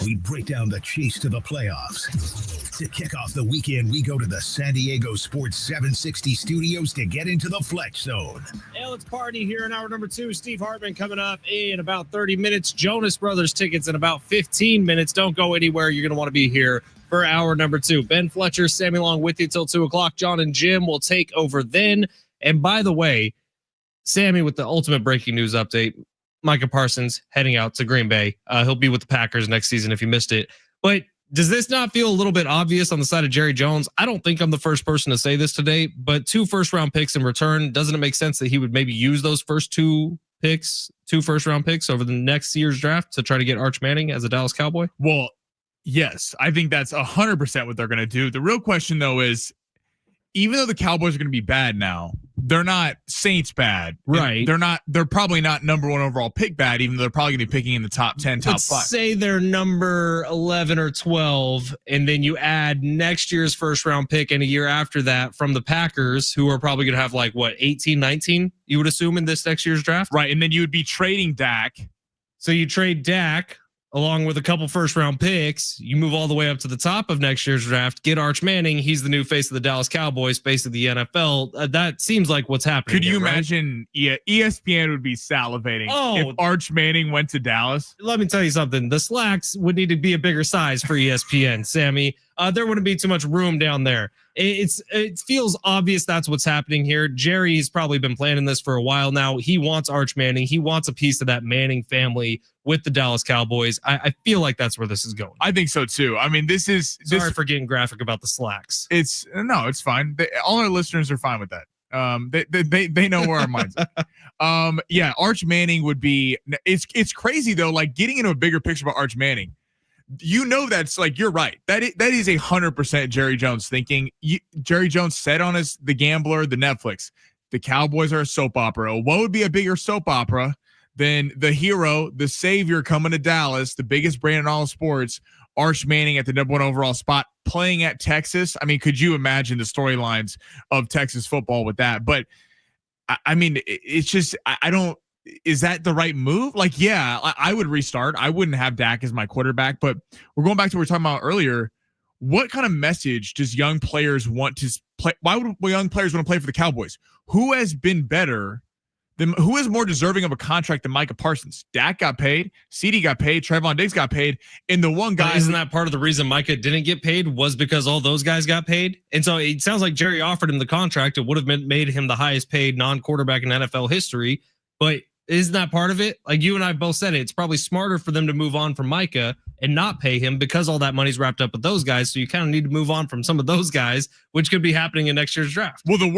We break down the chase to the playoffs. To kick off the weekend, we go to the San Diego Sports 760 studios to get into the Fletch Zone. Hey, let's party here in hour number 2. Steve Hartman coming up in about 30 minutes. Jonas Brothers tickets in about 15 minutes. Don't go anywhere. You're going to want to be here for hour number 2. Ben Fletcher, Sammy Long with you till 2 o'clock. John and Jim will take over then. And by the way, Sammy with the ultimate breaking news update. Micah Parsons heading out to Green Bay. He'll be with the Packers next season if you missed it. But does this not feel a little bit obvious on the side of Jerry Jones? I don't think I'm the first person to say this today, but 2 first-round picks in return, doesn't it make sense that he would maybe use those first 2 first-round picks over the next year's draft to try to get Arch Manning as a Dallas Cowboy? Well, yes, I think that's 100% what they're going to do. The real question, though, is even though the Cowboys are going to be bad now, they're not Saints bad. Right. They're probably not number 1 overall pick bad, even though they're probably going to be picking in the top 10, top 5. Say they're number 11 or 12, and then you add next year's first round pick and a year after that from the Packers, who are probably going to have 18, 19, you would assume, in this next year's draft. Right. And then you would be trading Dak. So you trade Dak along with a couple first round picks. You move all the way up to the top of next year's draft, get Arch Manning. He's the new face of the Dallas Cowboys, face of the NFL. That seems like what's happening. Could you imagine? Yeah, ESPN would be salivating if Arch Manning went to Dallas. Let me tell you something. The slacks would need to be a bigger size for ESPN, Sammy. There wouldn't be too much room down there. It feels obvious that's what's happening here. Jerry's probably been planning this for a while now. He wants Arch Manning. He wants a piece of that Manning family with the Dallas Cowboys. I feel like that's where this is going. I think so too. I mean, Sorry for getting graphic about the slacks. It's fine. All our listeners are fine with that. They know where our minds are. Yeah, Arch Manning would be. It's crazy though. Like getting into a bigger picture about Arch Manning. That's you're right. That is 100% Jerry Jones thinking. Jerry Jones said on The Gambler, the Netflix, the Cowboys are a soap opera. What would be a bigger soap opera than the hero, the savior coming to Dallas, the biggest brand in all of sports, Arch Manning at the number 1 overall spot, playing at Texas? I mean, could you imagine the storylines of Texas football with that? But I mean, it's just I don't. Is that the right move? Yeah, I would restart. I wouldn't have Dak as my quarterback, but we're going back to what we were talking about earlier. What kind of message does young players want to play? Why would young players want to play for the Cowboys? Who has been better who is more deserving of a contract than Micah Parsons? Dak got paid, CD got paid, Trayvon Diggs got paid, and the one guy. But isn't that part of the reason Micah didn't get paid was because all those guys got paid? And so it sounds like Jerry offered him the contract. It would have made him the highest paid non-quarterback in NFL history, but isn't that part of it? Like you and I both said it, it's probably smarter for them to move on from Micah and not pay him because all that money's wrapped up with those guys. So you kind of need to move on from some of those guys, which could be happening in next year's draft. Well, the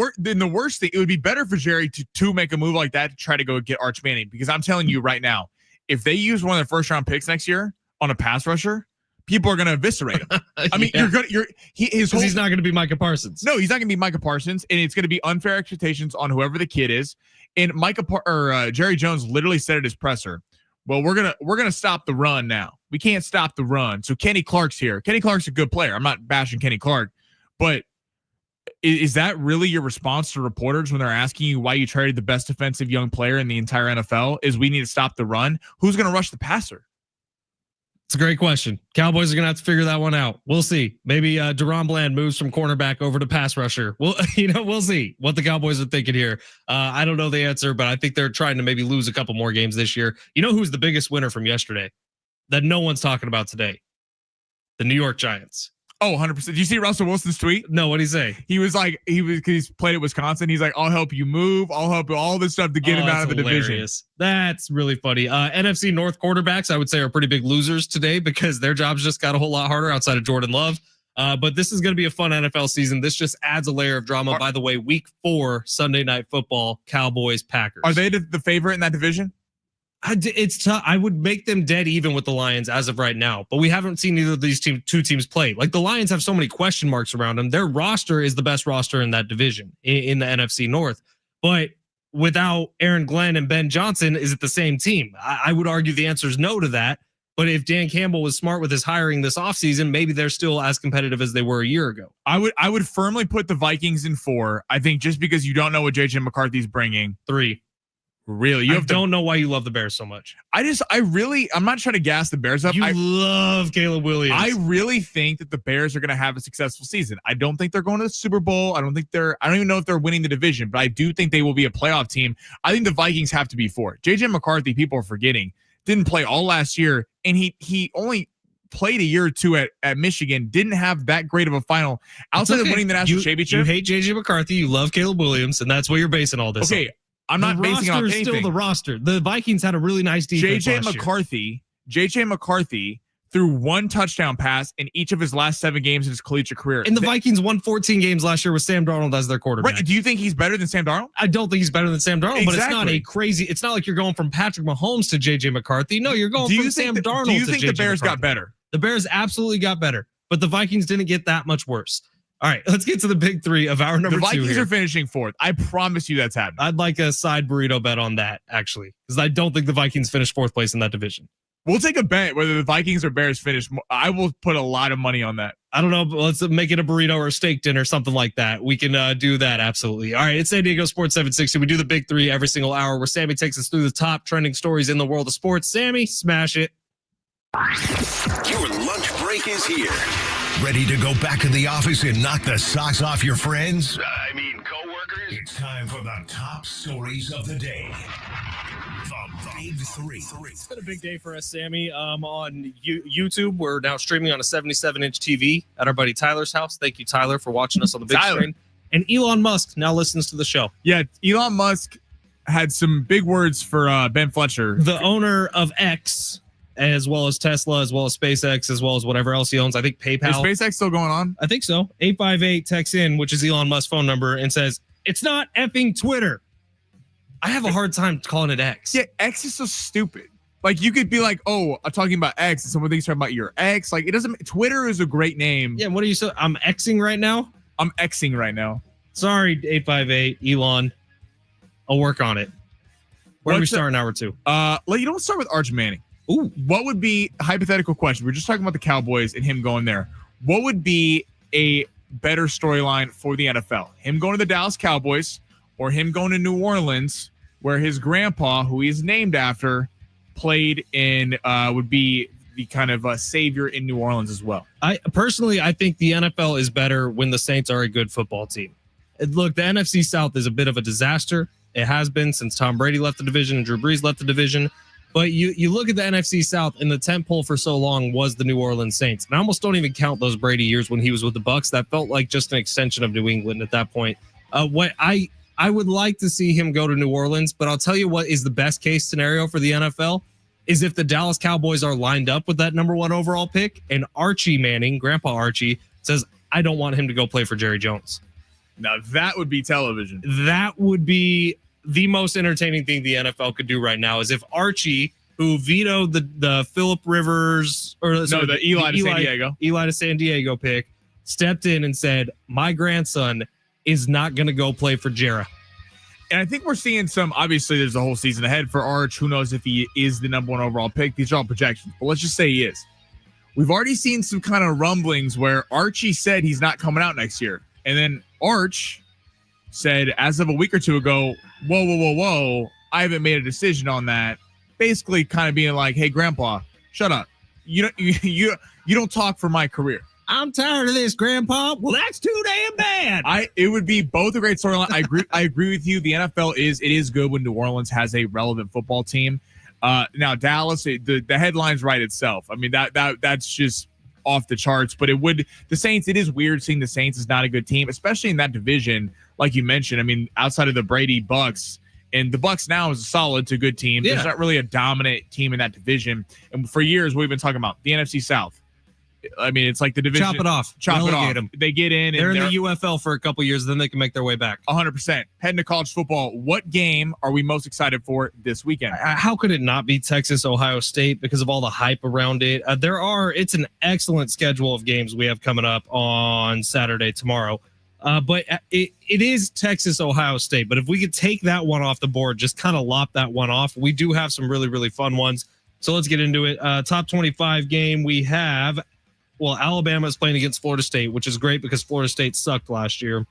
worst thing, it would be better for Jerry to make a move like that to try to go get Arch Manning, because I'm telling you right now, if they use one of their first round picks next year on a pass rusher, people are going to eviscerate him. I mean, he's not going to be Micah Parsons. No, he's not going to be Micah Parsons, and it's going to be unfair expectations on whoever the kid is. And Jerry Jones literally said at his presser, "Well, we're gonna stop the run now. We can't stop the run. So Kenny Clark's here. Kenny Clark's a good player. I'm not bashing Kenny Clark, but is that really your response to reporters when they're asking you why you traded the best defensive young player in the entire NFL? Is we need to stop the run? Who's going to rush the passer?" It's a great question. Cowboys are going to have to figure that one out. We'll see. Maybe Deron Bland moves from cornerback over to pass rusher. We'll see what the Cowboys are thinking here. I don't know the answer, but I think they're trying to maybe lose a couple more games this year. You know who's the biggest winner from yesterday that no one's talking about today? The New York Giants. Oh, 100%. Did you see Russell Wilson's tweet? No, what'd he say? He's played at Wisconsin. He's like, I'll help you move. I'll help you, all this stuff to get him out of the division. That's really funny. NFC North quarterbacks, I would say, are pretty big losers today because their jobs just got a whole lot harder outside of Jordan Love. But this is going to be a fun NFL season. This just adds a layer of drama. By the way, week 4, Sunday Night Football, Cowboys, Packers. Are they the favorite in that division? It's tough. I would make them dead even with the Lions as of right now, but we haven't seen either of these two teams play. Like the Lions have so many question marks around them. Their roster is the best roster in that division in the NFC North, but without Aaron Glenn and Ben Johnson, is it the same team? I would argue the answer is no to that. But if Dan Campbell was smart with his hiring this offseason, maybe they're still as competitive as they were a year ago. I would firmly put the Vikings in 4. I think just because you don't know what JJ McCarthy's bringing. 3. Really? I don't know why you love the Bears so much. I'm not trying to gas the Bears up. You love Caleb Williams. I really think that the Bears are going to have a successful season. I don't think they're going to the Super Bowl. I don't even know if they're winning the division, but I do think they will be a playoff team. I think the Vikings have to be for it. JJ McCarthy, people are forgetting, didn't play all last year, and he only played a year or two at Michigan, didn't have that great of a final outside of winning the national championship. You hate JJ McCarthy, you love Caleb Williams, and that's what you're basing all this on. I'm not basing it on anything. Still the roster. The Vikings had a really nice defense JJ McCarthy threw one touchdown pass in each of his last 7 games in his collegiate career. And the Vikings won 14 games last year with Sam Darnold as their quarterback. Right. Do you think he's better than Sam Darnold? I don't think he's better than Sam Darnold, Exactly. but it's not like you're going from Patrick Mahomes to JJ McCarthy. No, you're going from Sam Darnold to JJ Do you think the Bears got better? The Bears absolutely got better, but the Vikings didn't get that much worse. All right, let's get to the big 3 of our number 2. The Vikings are finishing 4th. I promise you that's happening. I'd like a side burrito bet on that, actually, because I don't think the Vikings finish 4th place in that division. We'll take a bet whether the Vikings or Bears finish. I will put a lot of money on that. I don't know, but let's make it a burrito or a steak dinner, something like that. We can do that, absolutely. All right, it's San Diego Sports 760. We do the big 3 every single hour where Sammy takes us through the top trending stories in the world of sports. Sammy, smash it. Your lunch break is here. Ready to go back in the office and knock the socks off your friends? Coworkers? It's time for the top stories of the day. The Big 3. It's been a big day for us, Sammy. On YouTube, we're now streaming on a 77-inch TV at our buddy Tyler's house. Thank you, Tyler, for watching us on the big screen. And Elon Musk now listens to the show. Yeah, Elon Musk had some big words for Ben Fletcher. The owner of X, as well as Tesla, as well as SpaceX, as well as whatever else he owns. I think PayPal. Is SpaceX still going on? I think so. 858 texts in, which is Elon Musk's phone number, and says, "It's not effing Twitter." I have a hard time calling it X. Yeah, X is so stupid. Like, you could be like, oh, I'm talking about X, and someone thinks talking about your ex. Like, it doesn't. Twitter is a great name. Yeah, what are you so? I'm Xing right now? I'm Xing right now. Sorry, 858 Elon. I'll work on it. Where do we start in hour 2? Don't start with Arch Manning. Ooh. What would be a hypothetical question? We're just talking about the Cowboys and him going there. What would be a better storyline for the NFL? Him going to the Dallas Cowboys or him going to New Orleans, where his grandpa, who he is named after, played in, would be the kind of savior in New Orleans as well. I think the NFL is better when the Saints are a good football team. Look, the NFC South is a bit of a disaster. It has been since Tom Brady left the division and Drew Brees left the division. But you look at the NFC South, and the tent pole for so long was the New Orleans Saints. And I almost don't even count those Brady years when he was with the Bucs. That felt like just an extension of New England at that point. What I would like to see him go to New Orleans, but I'll tell you what is the best case scenario for the NFL is if the Dallas Cowboys are lined up with that number 1 overall pick, and Archie Manning, Grandpa Archie, says, "I don't want him to go play for Jerry Jones." Now that would be television. That would be the most entertaining thing the NFL could do right now is if Archie, who vetoed the Phillip Rivers the Eli to San Diego pick, stepped in and said, "My grandson is not going to go play for Jera." And I think we're seeing obviously there's a whole season ahead for Arch. Who knows if he is the number 1 overall pick? These are all projections, but let's just say he is. We've already seen some kind of rumblings where Archie said he's not coming out next year. And then Arch said, as of a week or two ago, whoa, I haven't made a decision on that. Basically kind of being like, hey, Grandpa, shut up. You don't talk for my career. I'm tired of this, Grandpa. Well, that's too damn bad. It would be both a great storyline. I agree with you. The NFL is good when New Orleans has a relevant football team. Now Dallas, the headlines write itself. I mean that's just off the charts. But the Saints. It is weird seeing the Saints is not a good team, especially in that division. Like you mentioned, I mean, outside of the Brady Bucks, and the Bucks now is a solid to good team. Yeah. There's not really a dominant team in that division. And for years we've been talking about the NFC South. I mean, it's like the division. Chop it off. Relegate them. They get in. They're in the UFL for a couple years, then they can make their way back. 100%. Heading to college football. What game are we most excited for this weekend? How could it not be Texas, Ohio State because of all the hype around it? It's an excellent schedule of games we have coming up on Saturday tomorrow. But it is Texas, Ohio State. But if we could take that one off the board, just kind of lop that one off, we do have some really, really fun ones. So let's get into it. Top 25 game we have. Well, Alabama is playing against Florida State, which is great because Florida State sucked last year.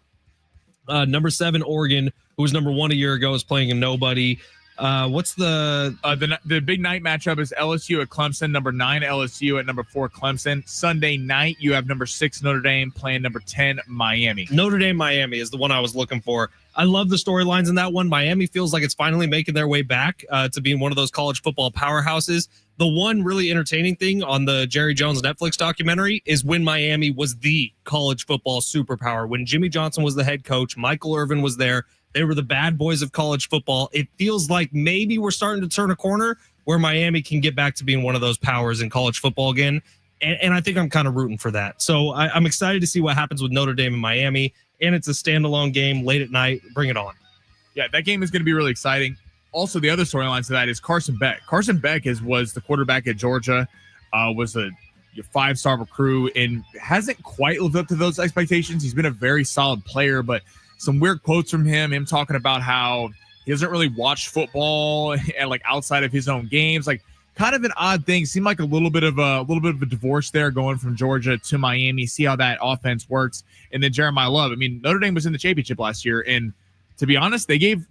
Number 7, Oregon, who was number 1 a year ago, is playing a nobody. What's the big night matchup is LSU at Clemson, number 9 LSU at number 4 Clemson. Sunday night, you have number 6 Notre Dame playing number 10 Miami. Notre Dame Miami is the one I was looking for. I love the storylines in that one. Miami feels like it's finally making their way back to being one of those college football powerhouses. The one really entertaining thing on the Jerry Jones Netflix documentary is when Miami was the college football superpower. When Jimmy Johnson was the head coach, Michael Irvin was there. They were the bad boys of college football. It feels like maybe we're starting to turn a corner where Miami can get back to being one of those powers in college football again. And I think I'm kind of rooting for that. So I'm excited to see what happens with Notre Dame and Miami. And it's a standalone game late at night. Bring it on. Yeah, that game is going to be really exciting. Also, the other storyline to that is Carson Beck. Carson Beck was the quarterback at Georgia, was a 5-star recruit, and hasn't quite lived up to those expectations. He's been a very solid player, but some weird quotes from him talking about how he doesn't really watch football and like outside of his own games, like kind of an odd thing. Seemed like a little bit of a divorce there going from Georgia to Miami. See how that offense works. And then Jeremiah Love. I mean, Notre Dame was in the championship last year, and to be honest, they gave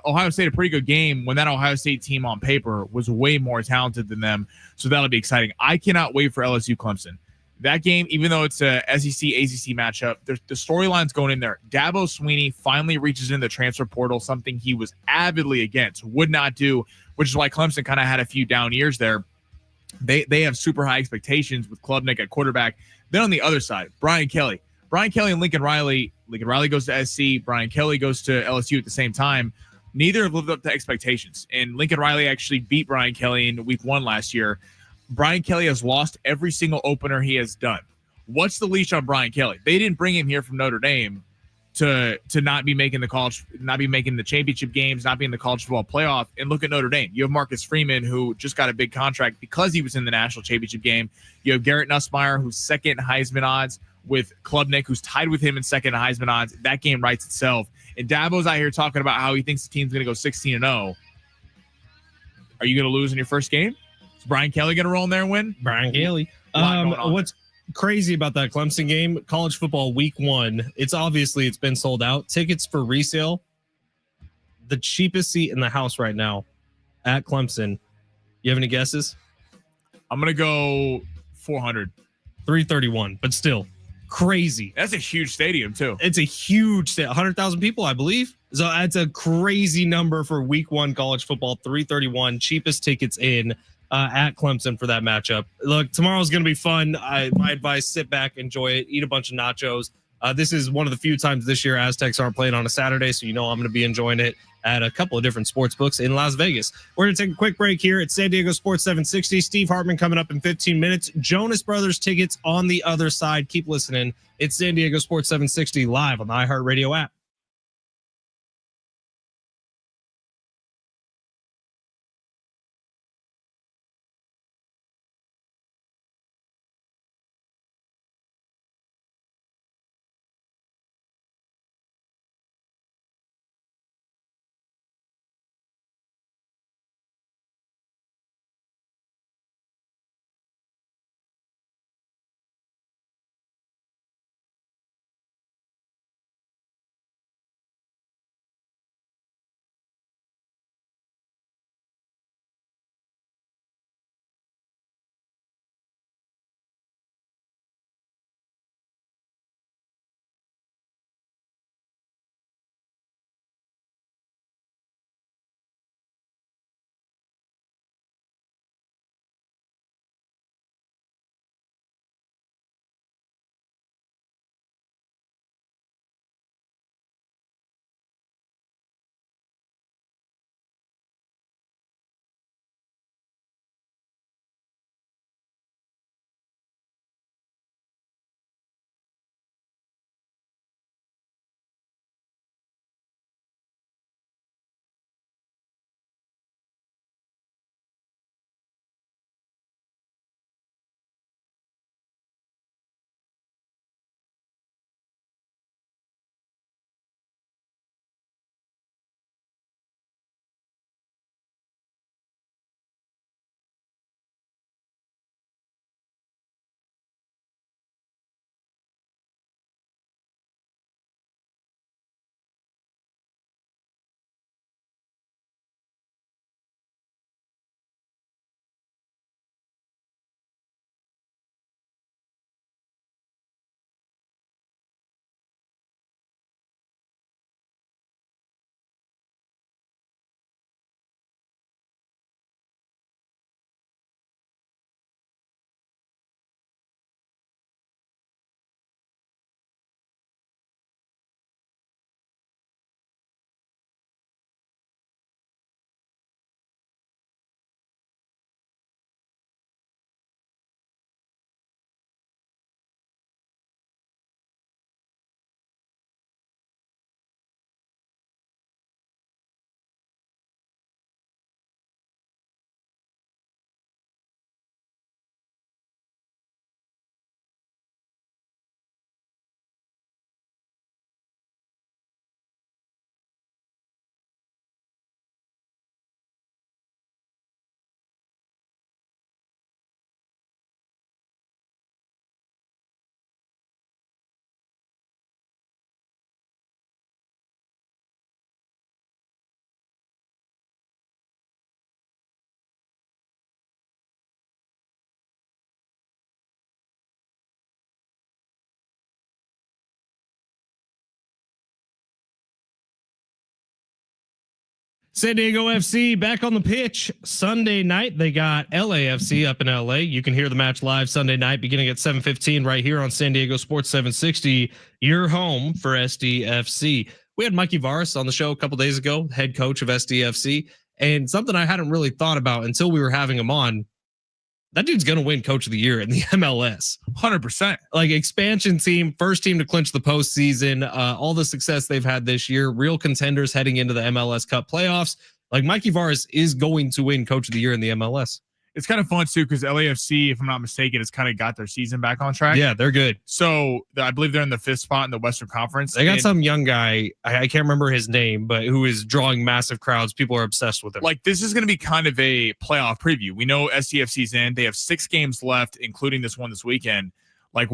Ohio State a pretty good game when that Ohio State team on paper was way more talented than them. So that'll be exciting. I cannot wait for LSU Clemson. That game, even though it's a SEC ACC matchup, the storyline's going in there. Dabo Swinney finally reaches in the transfer portal, something he was avidly against, would not do, which is why Clemson kind of had a few down years there. They have super high expectations with Klubnik at quarterback. Then on the other side, Brian Kelly and Lincoln Riley. Lincoln Riley goes to SC. Brian Kelly goes to LSU at the same time. Neither have lived up to expectations. And Lincoln Riley actually beat Brian Kelly in week 1 last year. Brian Kelly has lost every single opener he has done. What's the leash on Brian Kelly? They didn't bring him here from Notre Dame to not be making the championship games, not be in the college football playoff. And look at Notre Dame. You have Marcus Freeman, who just got a big contract because he was in the national championship game. You have Garrett Nussmeier, who's second in Heisman odds, with Klubnik, who's tied with him in second in Heisman odds. That game writes itself. And Dabo's out here talking about how he thinks the team's going to go 16-0. Are you going to lose in your first game? Is Brian Kelly going to roll in there and win? Brian Kelly. What's crazy about that Clemson game, college football week 1, it's been sold out. Tickets for resale, the cheapest seat in the house right now at Clemson. You have any guesses? I'm going to go 400. 331, but still crazy. That's a huge stadium too. It's a huge stadium, 100,000 people, I believe. So that's a crazy number for week 1 college football. 331, cheapest tickets in at Clemson for that matchup. Look, tomorrow's going to be fun. My advice, sit back, enjoy it, eat a bunch of nachos. This is one of the few times this year Aztecs aren't playing on a Saturday, so I'm going to be enjoying it at a couple of different sports books in Las Vegas. We're going to take a quick break here at San Diego Sports 760. Steve Hartman coming up in 15 minutes. Jonas Brothers tickets on the other side. Keep listening. It's San Diego Sports 760 live on the iHeartRadio app. San Diego FC back on the pitch Sunday night. They got LAFC up in LA. You can hear the match live Sunday night beginning at 7:15 right here on San Diego Sports 760, your home for SDFC. We had Mikey Varis on the show a couple days ago, head coach of SDFC, and something I hadn't really thought about until we were having him on. That dude's going to win coach of the year in the MLS. 100%. Like expansion team, first team to clinch the postseason, all the success they've had this year, real contenders heading into the MLS Cup playoffs. Like Mikey Varis is going to win coach of the year in the MLS. It's kind of fun too because LAFC, if I'm not mistaken, has kind of got their season back on track. Yeah, they're good. So I believe they're in the 5th spot in the Western Conference. They got some young guy, I can't remember his name, but who is drawing massive crowds. People are obsessed with him. Like this is going to be kind of a playoff preview. We know SDFC's in. They have 6 games left, including this one this weekend. Like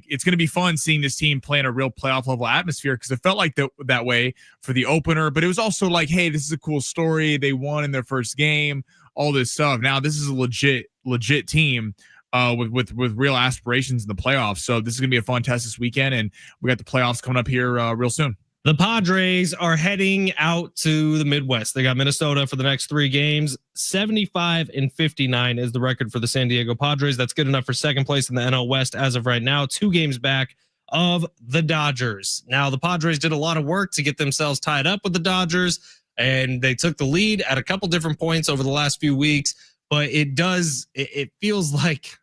it's going to be fun seeing this team play in a real playoff level atmosphere because it felt like that way for the opener, but it was also like, hey, this is a cool story. They won in their first game, all this stuff. Now this is a legit team with real aspirations in the playoffs. So this is going to be a fun test this weekend, and we got the playoffs coming up here real soon. The Padres are heading out to the Midwest. They got Minnesota for the next 3 games. 75-59 is the record for the San Diego Padres. That's good enough for second place in the NL West as of right now. 2 games back of the Dodgers. Now, the Padres did a lot of work to get themselves tied up with the Dodgers, and they took the lead at a couple different points over the last few weeks. But it feels like,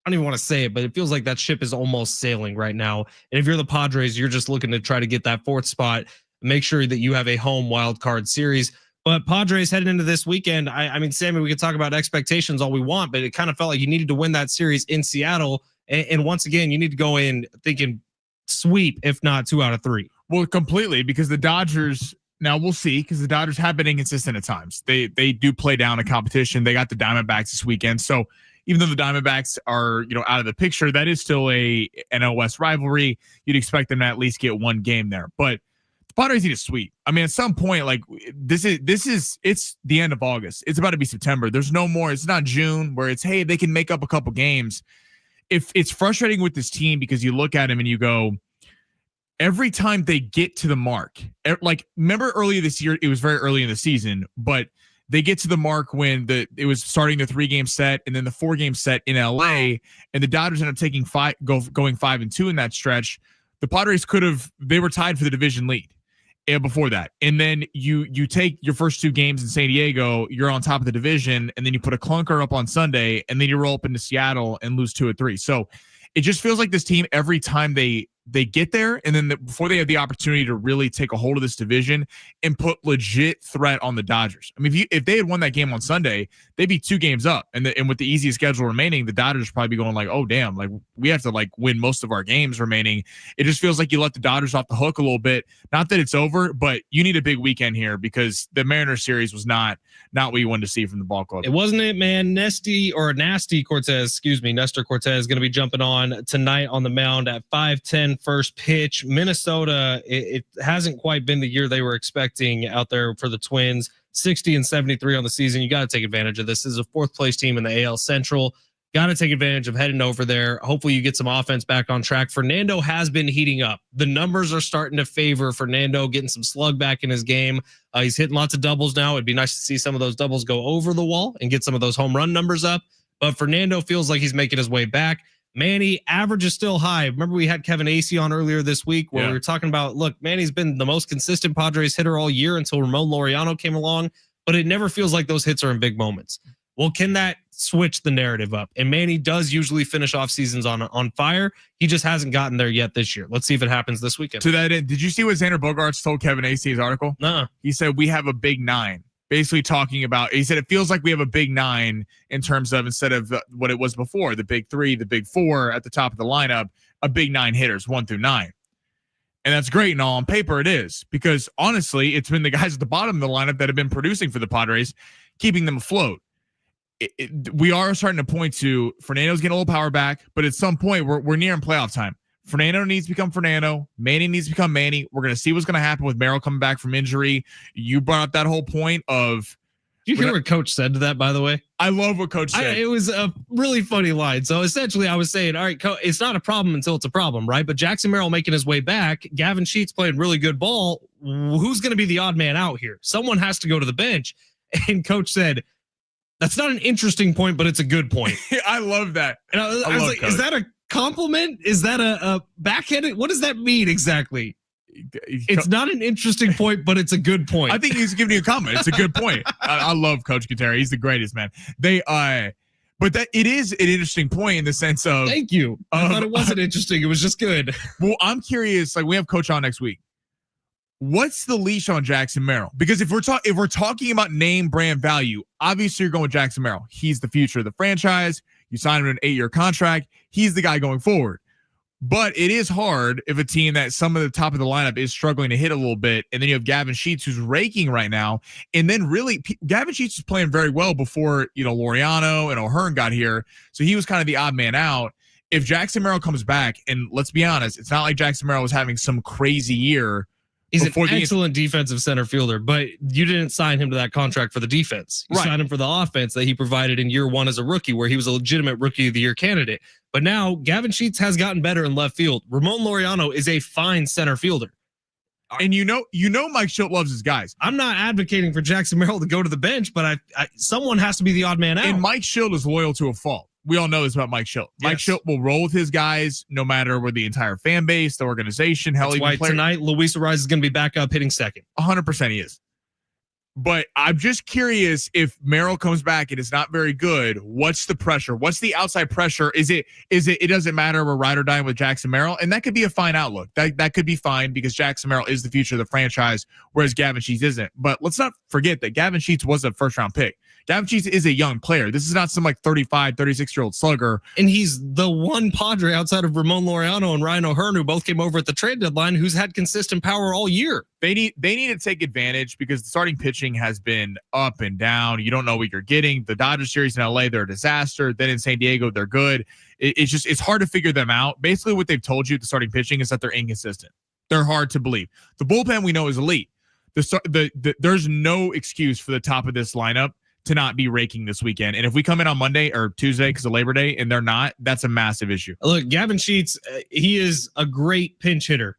I don't even want to say it, but it feels like that ship is almost sailing right now. And if you're the Padres, you're just looking to try to get that 4th spot, make sure that you have a home wild card series. But Padres heading into this weekend, I mean, Sammy, we could talk about expectations all we want, but it kind of felt like you needed to win that series in Seattle. And once again, you need to go in thinking sweep, if not 2 out of 3. Well, completely, because the Dodgers, now we'll see, because the Dodgers have been inconsistent at times. They do play down a competition. They got the Diamondbacks this weekend. So even though the Diamondbacks are, out of the picture, that is still a NL West rivalry. You'd expect them to at least get 1 game there. But the Padres need a sweep. I mean, at some point, like it's the end of August. It's about to be September. There's no more. It's not June where it's, hey, they can make up a couple games. If it's frustrating with this team because you look at them and you go, every time they get to the mark, like remember earlier this year, it was very early in the season, but they get to the mark when it was starting the 3-game set and then the 4-game set in LA, and the Dodgers ended up taking going 5-2 in that stretch. The Padres they were tied for the division lead before that. And then you take your first 2 games in San Diego, you're on top of the division, and then you put a clunker up on Sunday, and then you roll up into Seattle and lose 2 or 3. So it just feels like this team, every time they get there, and then before they have the opportunity to really take a hold of this division and put legit threat on the Dodgers. I mean, if they had won that game on Sunday, they'd be 2 games up, and with the easiest schedule remaining, the Dodgers would probably be going like, oh damn, like we have to like win most of our games remaining. It just feels like you let the Dodgers off the hook a little bit. Not that it's over, but you need a big weekend here because the Mariners series was not what you wanted to see from the ball club. It wasn't it, man. Nestor Cortez going to be jumping on tonight on the mound at 5:10 first pitch. Minnesota, it hasn't quite been the year they were expecting out there for the Twins. 60-73 on the season. You got to take advantage of this. This is a 4th place team in the AL Central. Got to take advantage of heading over there. Hopefully you get some offense back on track. Fernando has been heating up. The numbers are starting to favor Fernando, getting some slug back in his game. He's hitting lots of doubles now. It'd be nice to see some of those doubles go over the wall and get some of those home run numbers up. But Fernando feels like he's making his way back. Manny, average is still high. Remember we had Kevin Acee on earlier this week where we were talking about, look, Manny's been the most consistent Padres hitter all year until Ramon Laureano came along, but it never feels like those hits are in big moments. Well, can that switch the narrative up? And Manny does usually finish off seasons on fire. He just hasn't gotten there yet this year. Let's see if it happens this weekend. To that end, did you see what Xander Bogaerts told Kevin Acee's article? No. He said, we have a big 9. Basically talking about, he said, it feels like we have a big 9 in terms of, instead of what it was before, the big 3, the big 4 at the top of the lineup, a big 9 hitters, 1 through 9. And that's great and all. On paper it is, because honestly, it's been the guys at the bottom of the lineup that have been producing for the Padres, keeping them afloat. We are starting to point to Fernando's getting a little power back, but at some point we're nearing playoff time. Fernando needs to become Fernando. Manny needs to become Manny. We're going to see what's going to happen with Merrill coming back from injury. You brought up that whole point of you hear what Coach said to that, by the way? I love what Coach said. It was a really funny line. So essentially, I was saying, all right, it's not a problem until it's a problem, right? But Jackson Merrill making his way back, Gavin Sheets playing really good ball. Who's going to be the odd man out here? Someone has to go to the bench. And Coach said, that's not an interesting point, but it's a good point. I love that. And I was like, Coach. Is that a compliment? Is that a backhanded? What does that mean exactly? It's not an interesting point, but it's a good point. I think he's giving you a comment. It's a good point. I love Coach Gutierrez. He's the greatest, man. But that it is an interesting point in the sense of. Thank you. I thought it wasn't interesting. It was just good. Well, I'm curious. Like we have Coach on next week. What's the leash on Jackson Merrill? Because if we're talking about name brand value, obviously you're going with Jackson Merrill. He's the future of the franchise. You sign him an 8-year contract. He's the guy going forward. But it is hard if a team that some of the top of the lineup is struggling to hit a little bit, and then you have Gavin Sheets who's raking right now, and then really Gavin Sheets was playing very well before Laureano and O'Hearn got here, so he was kind of the odd man out. If Jackson Merrill comes back, and let's be honest, it's not like Jackson Merrill was having some crazy year. He's an excellent defensive center fielder, but you didn't sign him to that contract for the defense. You signed him for the offense that he provided in year one as a rookie, where he was a legitimate rookie of the year candidate. But now Gavin Sheets has gotten better in left field. Ramon Laureano is a fine center fielder. And you know Mike Schilt loves his guys. I'm not advocating for Jackson Merrill to go to the bench, but someone has to be the odd man out. And Mike Schilt is loyal to a fault. We all know this about Mike Schilt. Yes. Mike Schilt will roll with his guys no matter where the entire fan base, the organization, hell, that's why tonight Luis Arraez is going to be back up hitting second. 100% he is. But I'm just curious if Merrill comes back and it's not very good. What's the pressure? What's the outside pressure? Is it doesn't matter, we're ride or die with Jackson Merrill? And that could be a fine outlook. That could be fine because Jackson Merrill is the future of the franchise, whereas Gavin Sheets isn't. But let's not forget that Gavin Sheets was a first round pick. Gavin Sheets is a young player. This is not some like 35, 36-year-old slugger. And he's the one Padre outside of Ramon Laureano and Ryan O'Hearn, who both came over at the trade deadline, who's had consistent power all year. They need to take advantage because the starting pitching has been up and down. You don't know what you're getting. The Dodgers series in LA, they're a disaster. Then in San Diego, they're good. It's hard to figure them out. Basically, what they've told you, the starting pitching, is that they're inconsistent. They're hard to believe. The bullpen we know is elite. There's no excuse for the top of this lineup to not be raking this weekend. And if we come in on Monday or Tuesday because of Labor Day and they're not, that's a massive issue. Look, Gavin Sheets, he is a great pinch hitter,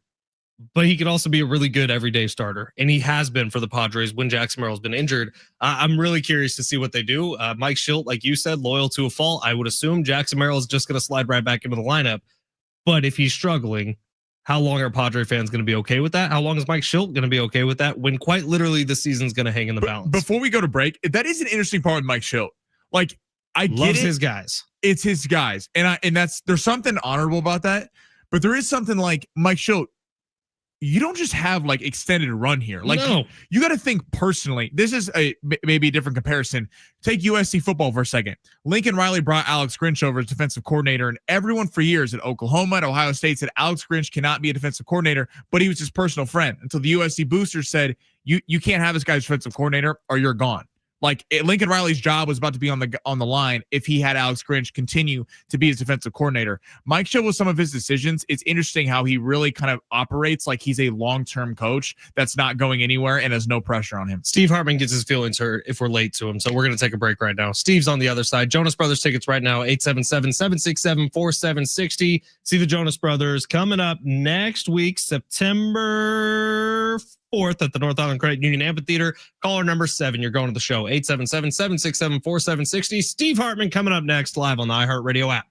but he can also be a really good everyday starter. And he has been for the Padres when Jackson Merrill's been injured. I'm really curious to see what they do. Mike Schilt, like you said, loyal to a fault. I would assume Jackson Merrill is just going to slide right back into the lineup. But if he's struggling, how long are Padre fans going to be okay with that? How long is Mike Schilt going to be okay with that when quite literally the season's going to hang in the balance? Before we go to break, that is an interesting part with Mike Schilt. Like, I get loves his guys. It's his guys. And there's something honorable about that. But there is something like Mike Schilt. You don't just have like extended run here. Like no. You got to think personally. This is maybe a different comparison. Take USC football for a second. Lincoln Riley brought Alex Grinch over as defensive coordinator, and everyone for years at Oklahoma and Ohio State said Alex Grinch cannot be a defensive coordinator, but he was his personal friend until the USC boosters said, you can't have this guy as defensive coordinator or you're gone. Like Lincoln Riley's job was about to be on the line if he had Alex Grinch continue to be his defensive coordinator. Mike Schilt with some of his decisions, it's interesting how he really kind of operates like he's a long-term coach that's not going anywhere and has no pressure on him. Steve Hartman gets his feelings hurt if we're late to him, so we're going to take a break right now. Steve's on the other side. Jonas Brothers tickets right now, 877-767-4760. See the Jonas Brothers coming up next week, September 4th at the North Island Credit Union Amphitheater. Caller number 7, you're going to the show, 877-767-4760. Steve Hartman coming up next live on the iHeartRadio app.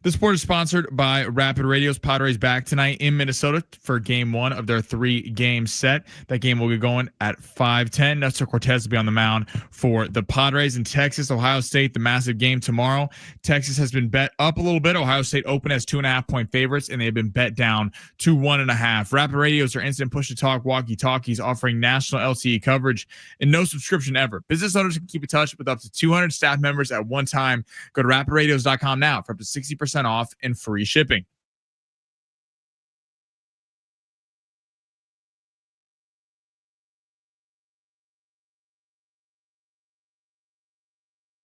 This sport is sponsored by Rapid Radio's Padres back tonight in Minnesota for game 1 of their 3-game set. That game will be going at 5:10. Nestor Cortez will be on the mound for the Padres. In Texas, Ohio State, the massive game tomorrow. Texas has been bet up a little bit. Ohio State open as 2.5-point favorites, and they've been bet down to 1.5. Rapid Radio is their instant push-to-talk walkie-talkies offering national LTE coverage and no subscription ever. Business owners can keep in touch with up to 200 staff members at one time. Go to rapidradios.com now for up to 60% off and free shipping.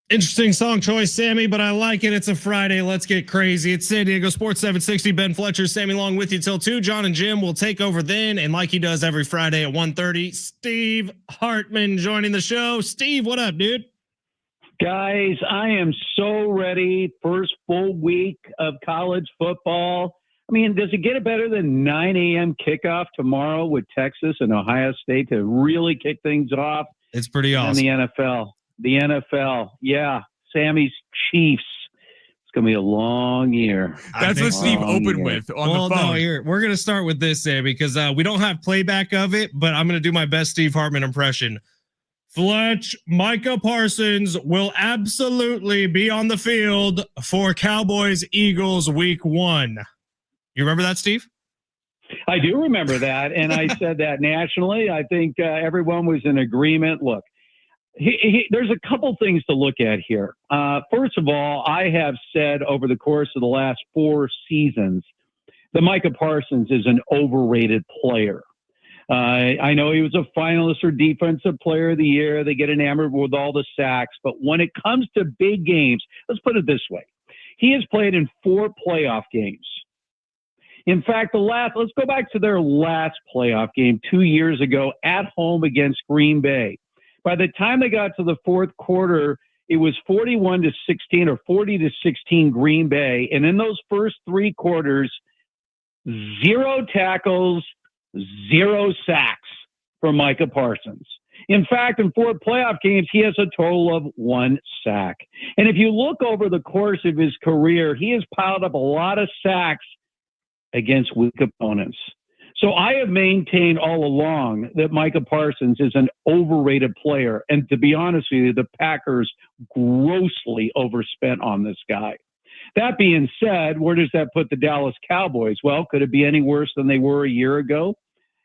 Interesting song choice, Sammy, but I like it. It's a Friday. Let's get crazy. It's San Diego Sports 760. Ben Fletcher, Sammy Long with you till 2. John and Jim will take over then. And like he does every Friday at 1:30, Steve Hartman joining the show. Steve, what up, dude? Guys, I am so ready. First full week of college football. I mean, does it get better than 9 a.m. kickoff tomorrow with Texas and Ohio State to really kick things off? It's pretty awesome. In the NFL. The NFL. Yeah. Sammy's Chiefs. It's going to be a long year. That's what Steve opened with on the phone. No, here, we're going to start with this, Sammy, because we don't have playback of it, but I'm going to do my best Steve Hartman impression. Fletch, Micah Parsons will absolutely be on the field for Cowboys-Eagles week 1. You remember that, Steve? I do remember that, and I said that nationally. I think everyone was in agreement. Look, there's a couple things to look at here. First of all, I have said over the course of the last 4 seasons that Micah Parsons is an overrated player. I know he was a finalist for Defensive Player of the Year. They get enamored with all the sacks. But when it comes to big games, let's put it this way. He has played in 4 playoff games. In fact, let's go back to their last playoff game 2 years ago at home against Green Bay. By the time they got to the fourth quarter, it was 41-16 or 40-16 Green Bay. And in those first 3 quarters, 0 tackles, 0 sacks for Micah Parsons. In fact, in 4 playoff games, he has a total of 1 sack. And if you look over the course of his career, he has piled up a lot of sacks against weak opponents. So I have maintained all along that Micah Parsons is an overrated player. And to be honest with you, the Packers grossly overspent on this guy. That being said, where does that put the Dallas Cowboys? Well, could it be any worse than they were a year ago?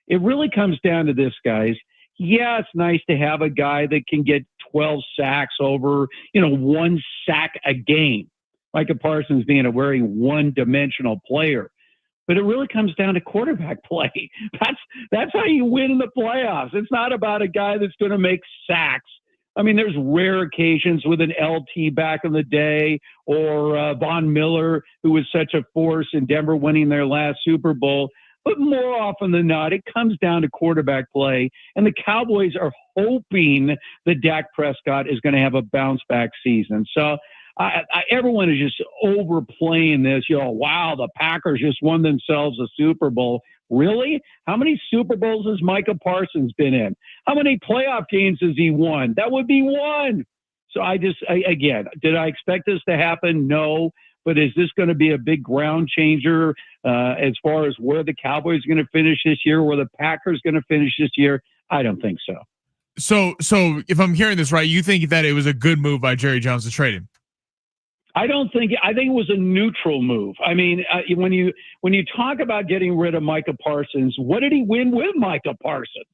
It really comes down to this, guys. Yeah, it's nice to have a guy that can get 12 sacks over, 1 sack a game. Micah Parsons being a very one-dimensional player. But it really comes down to quarterback play. That's how you win in the playoffs. It's not about a guy that's going to make sacks. I mean, there's rare occasions with an LT back in the day or Von Miller, who was such a force in Denver winning their last Super Bowl. But more often than not, it comes down to quarterback play. And the Cowboys are hoping that Dak Prescott is going to have a bounce-back season. So everyone is just overplaying this. Wow, the Packers just won themselves a Super Bowl. Really? How many Super Bowls has Micah Parsons been in? How many playoff games has he won? That would be 1. So again, did I expect this to happen? No. But is this going to be a big ground changer as far as where the Cowboys are going to finish this year, where the Packers are going to finish this year? I don't think so. So if I'm hearing this right, you think that it was a good move by Jerry Jones to trade him? I think it was a neutral move. I mean, when you talk about getting rid of Micah Parsons, what did he win with Micah Parsons?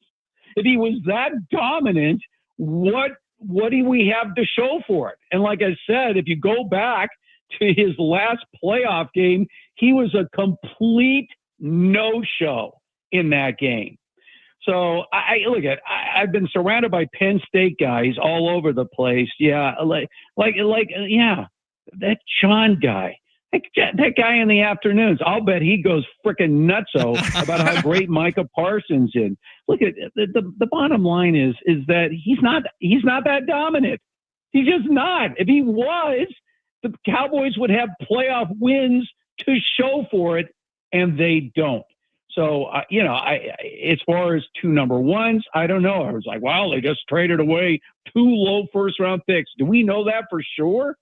If he was that dominant, what do we have to show for it? And like I said, if you go back to his last playoff game, he was a complete no-show in that game. So I've been surrounded by Penn State guys all over the place. Yeah, yeah. That John guy, that guy in the afternoons, I'll bet he goes freaking nutso about how great Micah Parsons is. Look at the bottom line is that he's not that dominant. He's just not. If he was, the Cowboys would have playoff wins to show for it, and they don't. So, as far as 2 number ones, I don't know. I was like, wow, they just traded away 2 low first-round picks. Do we know that for sure?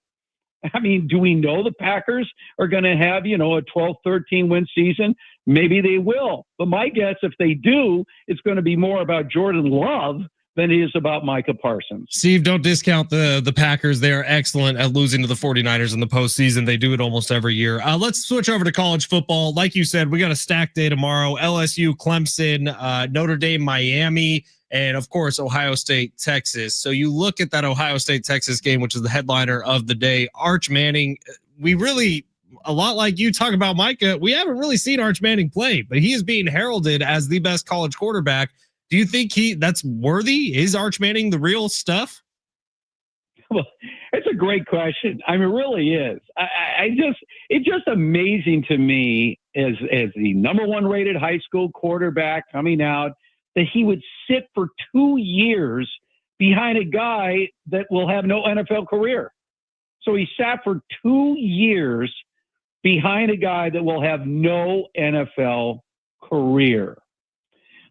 I mean, do we know the Packers are going to have, a 12-13 win season? Maybe they will. But my guess, if they do, it's going to be more about Jordan Love than it is about Micah Parsons. Steve, don't discount the Packers. They are excellent at losing to the 49ers in the postseason. They do it almost every year. Let's switch over to college football. Like you said, we got a stacked day tomorrow. LSU, Clemson, Notre Dame, Miami, and of course, Ohio State, Texas. So you look at that Ohio State-Texas game, which is the headliner of the day. Arch Manning, we really, a lot like you talk about Micah, we haven't really seen Arch Manning play, but he is being heralded as the best college quarterback. Do you think that's worthy? Is Arch Manning the real stuff? Well, it's a great question. I mean, it really is. It's just amazing to me as the number one rated high school quarterback coming out that he would sit for 2 years behind a guy that will have no NFL career. So he sat for 2 years behind a guy that will have no NFL career.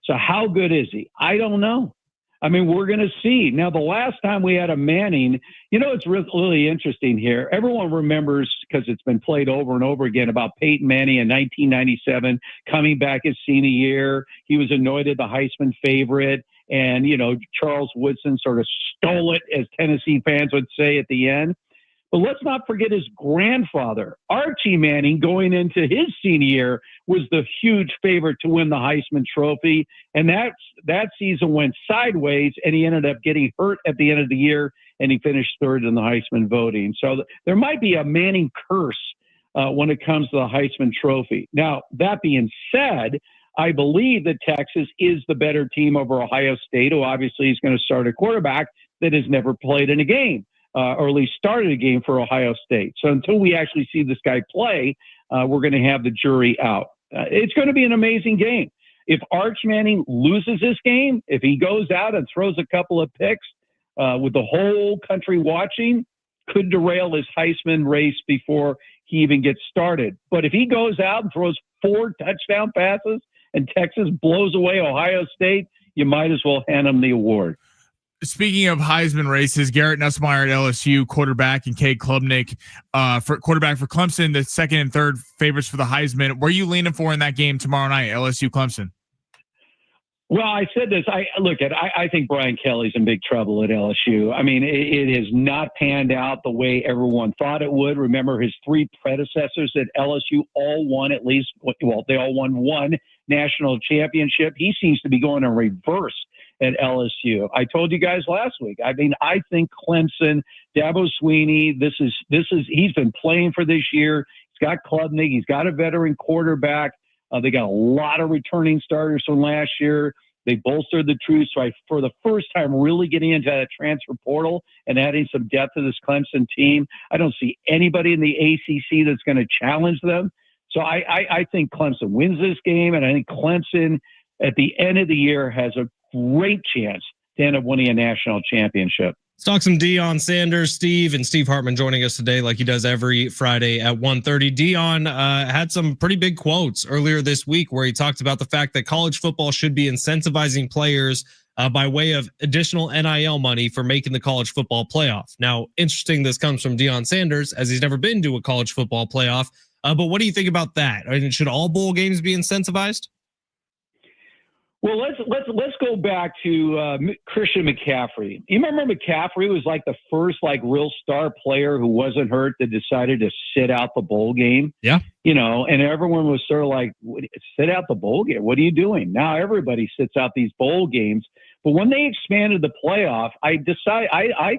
So how good is he? I don't know. I mean, we're going to see. Now, the last time we had a Manning, it's really interesting here. Everyone remembers, because it's been played over and over again, about Peyton Manning in 1997 coming back his senior year. He was anointed the Heisman favorite. And, Charles Woodson sort of stole it, as Tennessee fans would say at the end. But let's not forget his grandfather, Archie Manning, going into his senior year, was the huge favorite to win the Heisman Trophy. And that season went sideways, and he ended up getting hurt at the end of the year, and he finished third in the Heisman voting. So there might be a Manning curse when it comes to the Heisman Trophy. Now, that being said, I believe that Texas is the better team over Ohio State, who obviously is going to start a quarterback that has never played in a game. Or at least started a game for Ohio State. So until we actually see this guy play, we're going to have the jury out. It's going to be an amazing game. If Arch Manning loses this game, if he goes out and throws a couple of picks with the whole country watching, could derail his Heisman race before he even gets started. But if he goes out and throws 4 touchdown passes and Texas blows away Ohio State, you might as well hand him the award. Speaking of Heisman races, Garrett Nussmeier at LSU, quarterback, and Cade Klubnik, for quarterback for Clemson, the second and third favorites for the Heisman. Where are you leaning for in that game tomorrow night, LSU Clemson? Well, I said this. I think Brian Kelly's in big trouble at LSU. I mean, it has not panned out the way everyone thought it would. Remember, his 3 predecessors at LSU all won they all won 1 national championship. He seems to be going in reverse at LSU. I told you guys last week. I mean, I think Clemson, Dabo Swinney, he's been playing for this year. He's got Klubnik. He's got a veteran quarterback. They got a lot of returning starters from last year. They bolstered the troops for the first time, really getting into that transfer portal and adding some depth to this Clemson team. I don't see anybody in the ACC that's going to challenge them. So I think Clemson wins this game, and I think Clemson at the end of the year has a great chance to end up winning a national championship. Let's talk some Deion Sanders. Steve Hartman joining us today, like he does every Friday at 1:30. Deion had some pretty big quotes earlier this week where he talked about the fact that college football should be incentivizing players by way of additional NIL money for making the college football playoff. Now, interesting, this comes from Deion Sanders, as he's never been to a college football playoff. But what do you think about that? I mean, should all bowl games be incentivized? Well, let's go back to Christian McCaffrey. You remember McCaffrey was like the first real star player who wasn't hurt that decided to sit out the bowl game. Yeah. And everyone was sort of like, sit out the bowl game? What are you doing? Now everybody sits out these bowl games. But when they expanded the playoff, I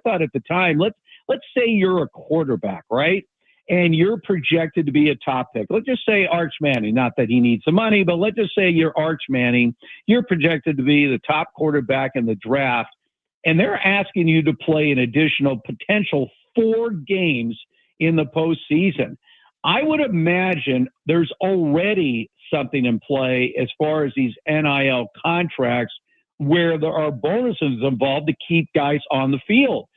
thought at the time, let's say you're a quarterback, right? And you're projected to be a top pick. Let's just say Arch Manning, not that he needs the money, but let's just say you're Arch Manning. You're projected to be the top quarterback in the draft, and they're asking you to play an additional potential 4 games in the postseason. I would imagine there's already something in play as far as these NIL contracts where there are bonuses involved to keep guys on the field.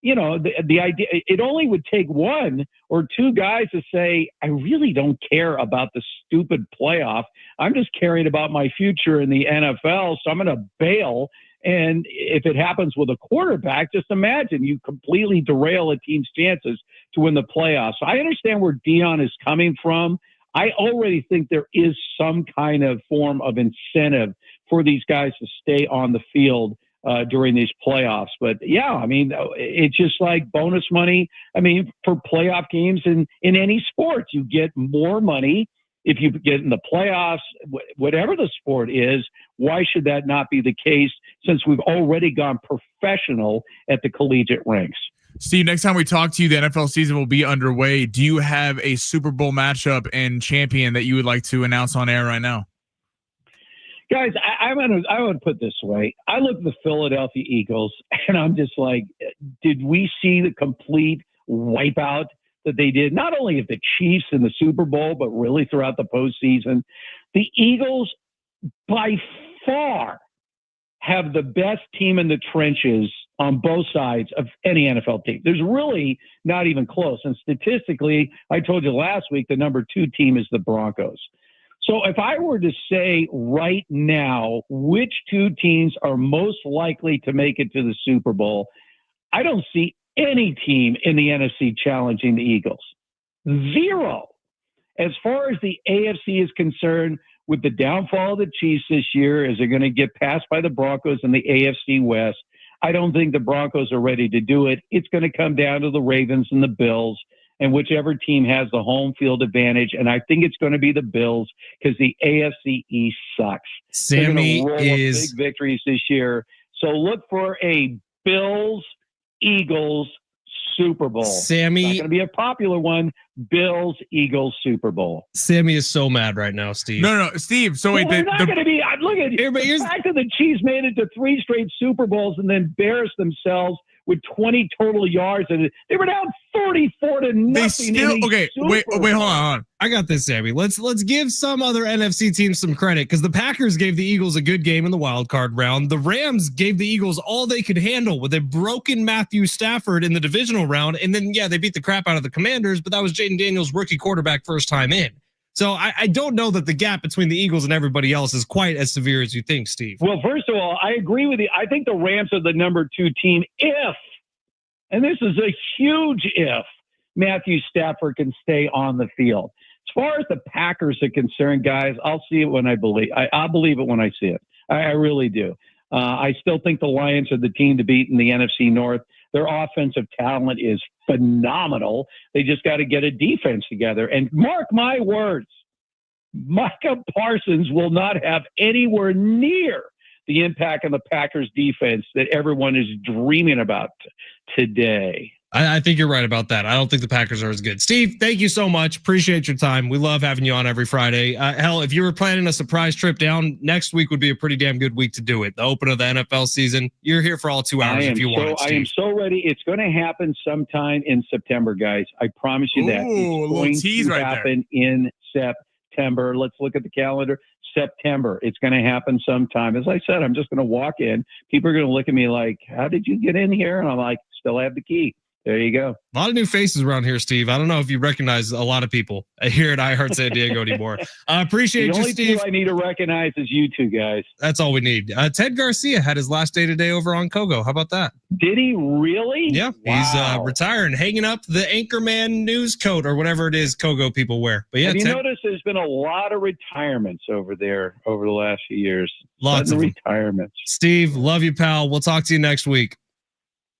The idea, it only would take 1 or 2 guys to say, I really don't care about the stupid playoff. I'm just caring about my future in the NFL. So I'm going to bail. And if it happens with a quarterback, just imagine you completely derail a team's chances to win the playoffs. So I understand where Dion is coming from. I already think there is some kind of form of incentive for these guys to stay on the field during these playoffs. But yeah, I mean, it's just like bonus money. I mean, for playoff games in any sport, you get more money if you get in the playoffs, whatever the sport is. Why should that not be the case since we've already gone professional at the collegiate ranks? Steve, next time we talk to you, the NFL season will be underway. Do you have a Super Bowl matchup and champion that you would like to announce on air right now? Guys, I want to put it this way. I look at the Philadelphia Eagles, and I'm just like, did we see the complete wipeout that they did, not only of the Chiefs in the Super Bowl, but really throughout the postseason? The Eagles, by far, have the best team in the trenches on both sides of any NFL team. There's really not even close. And statistically, I told you last week, the number 2 team is the Broncos. So if I were to say right now which 2 teams are most likely to make it to the Super Bowl, I don't see any team in the NFC challenging the Eagles. 0. As far as the AFC is concerned, with the downfall of the Chiefs this year, as they're going to get passed by the Broncos in the AFC West, I don't think the Broncos are ready to do it. It's going to come down to the Ravens and the Bills, and whichever team has the home field advantage. And I think it's going to be the Bills because the AFC East sucks. Sammy is big victories this year. So look for a Bills-Eagles Super Bowl. Sammy, it's not going to be a popular one. Bills-Eagles Super Bowl. Sammy is so mad right now, Steve. No, Steve. So wait, they're not going to be. Look at the fact that the Chiefs made it to 3 straight Super Bowls and then embarrassed themselves with 20 total yards, and they were down 34-0. They still Wait, hold on. I got this, Sammy. Let's give some other NFC teams some credit because the Packers gave the Eagles a good game in the wild card round. The Rams gave the Eagles all they could handle with a broken Matthew Stafford in the divisional round, and then they beat the crap out of the Commanders, but that was Jaden Daniels' rookie quarterback first time in. So I don't know that the gap between the Eagles and everybody else is quite as severe as you think, Steve. Well, first of all, I agree with you. I think the Rams are the number 2 team if, and this is a huge if, Matthew Stafford can stay on the field. As far as the Packers are concerned, guys, I'll see it when I believe. I'll believe it when I see it. I really do. I still think the Lions are the team to beat in the NFC North. Their offensive talent is phenomenal. They just got to get a defense together. And mark my words, Micah Parsons will not have anywhere near the impact on the Packers defense that everyone is dreaming about today. I think you're right about that. I don't think the Packers are as good. Steve, thank you so much. Appreciate your time. We love having you on every Friday. Hell, if you were planning a surprise trip down, next week would be a pretty damn good week to do it. The open of the NFL season. You're here for all 2 hours if you want. I am so ready. It's going to happen sometime in September, guys. I promise you that. It's going to happen in September. Let's look at the calendar. September. It's going to happen sometime. As I said, I'm just going to walk in. People are going to look at me like, how did you get in here? And I'm like, still have the key. There you go. A lot of new faces around here, Steve. I don't know if you recognize a lot of people here at iHeart San Diego anymore. I appreciate you, Steve. The only two I need to recognize is you two guys. That's all we need. Ted Garcia had his last day today over on Kogo. How about that? Did he really? Yeah. Wow. He's retiring, hanging up the Anchorman news coat or whatever it is Kogo people wear. But yeah, have you noticed there's been a lot of retirements over there over the last few years? Lots of retirements. Steve, love you, pal. We'll talk to you next week.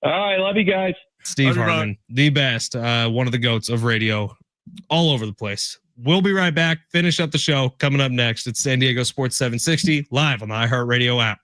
All right. Love you guys. Steve Hartman, the best, one of the GOATs of radio all over the place. We'll be right back. Finish up the show. Coming up next, it's San Diego Sports 760 live on the iHeartRadio app.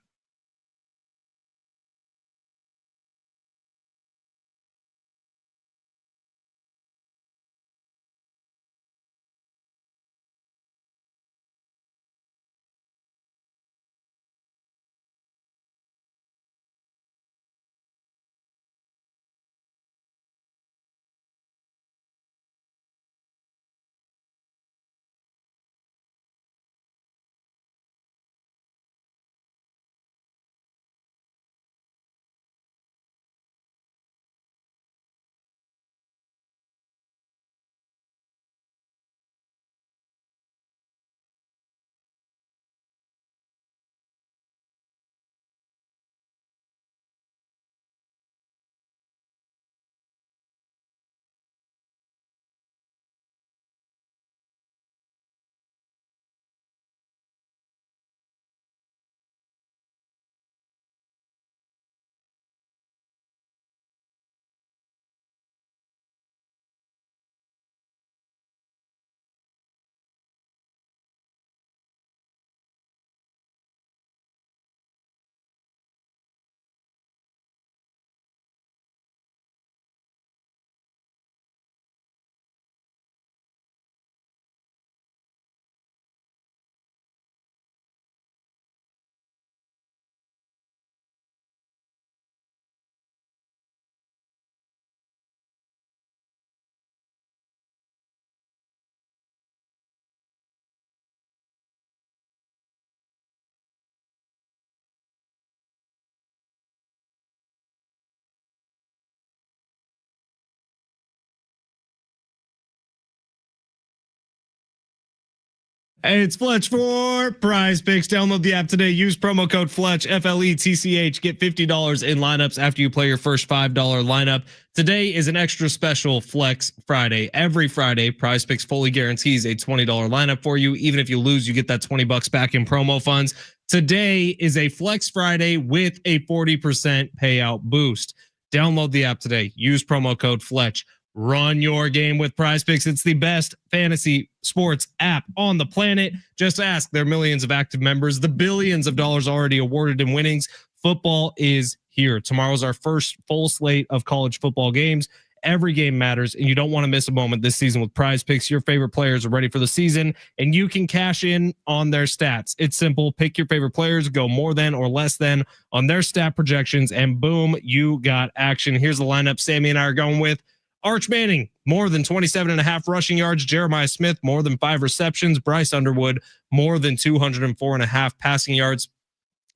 Hey, it's Fletch for Prize Picks. Download the app today. Use promo code Fletch, FLETCH. Get $50 in lineups after you play your first $5 lineup. Today is an extra special Flex Friday. Every Friday, Prize Picks fully guarantees a $20 lineup for you. Even if you lose, you get that $20 back in promo funds. Today is a Flex Friday with a 40% payout boost. Download the app today. Use promo code Fletch. Run your game with Prize Picks. It's the best fantasy sports app on the planet. Just ask. There are millions of active members, the billions of dollars already awarded in winnings. Football is here. Tomorrow's our first full slate of college football games. Every game matters, and you don't want to miss a moment this season with Prize Picks. Your favorite players are ready for the season, and you can cash in on their stats. It's simple. Pick your favorite players, go more than or less than on their stat projections, and boom, you got action. Here's the lineup Sammy and I are going with. Arch Manning, more than 27.5 rushing yards. Jeremiah Smith, more than 5 receptions. Bryce Underwood, more than 204.5 passing yards.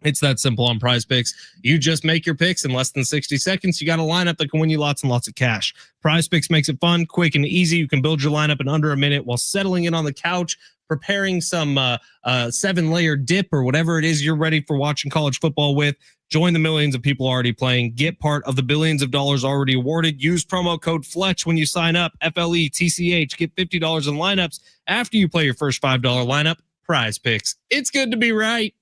It's that simple on Prize Picks. You just make your picks in less than 60 seconds. You got a lineup that can win you lots and lots of cash. Prize Picks makes it fun, quick, and easy. You can build your lineup in under a minute while settling in on the couch, preparing some 7-layer dip or whatever it is you're ready for watching college football with. Join the millions of people already playing. Get part of the billions of dollars already awarded. Use promo code Fletch when you sign up. FLETCH. Get $50 in lineups after you play your first $5 lineup. Prize Picks. It's good to be right.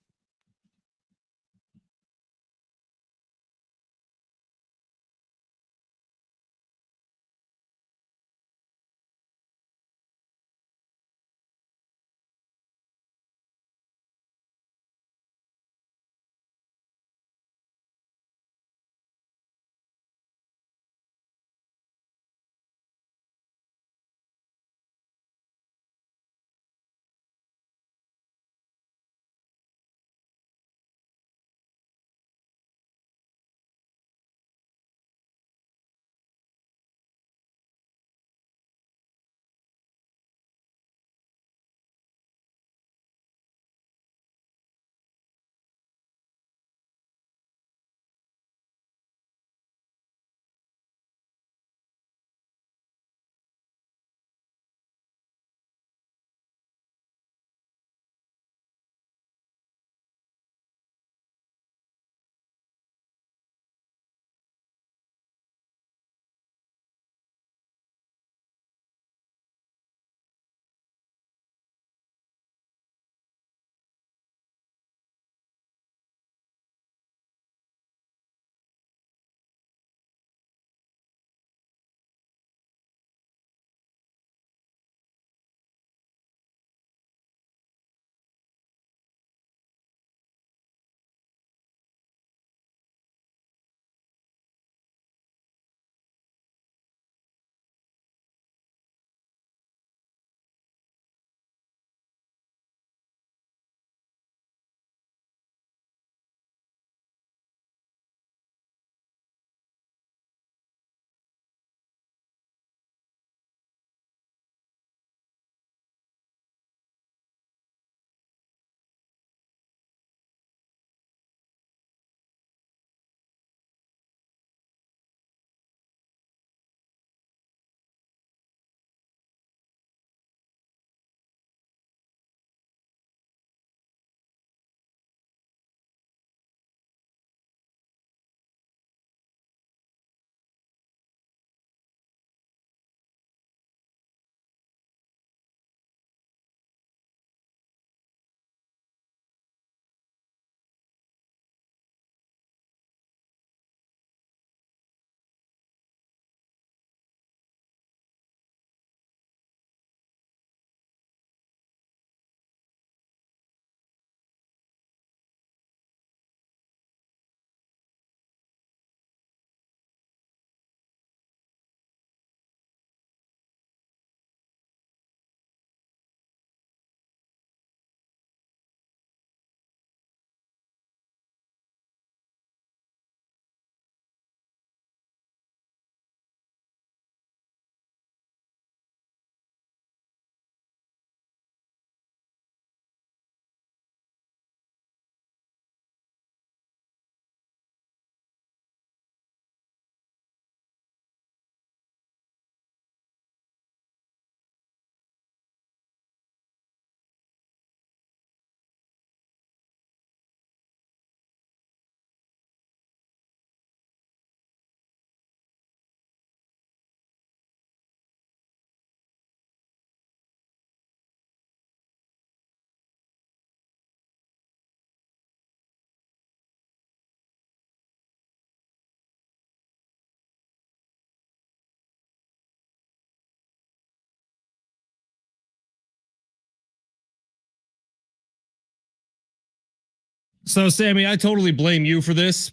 So, Sammy, I totally blame you for this.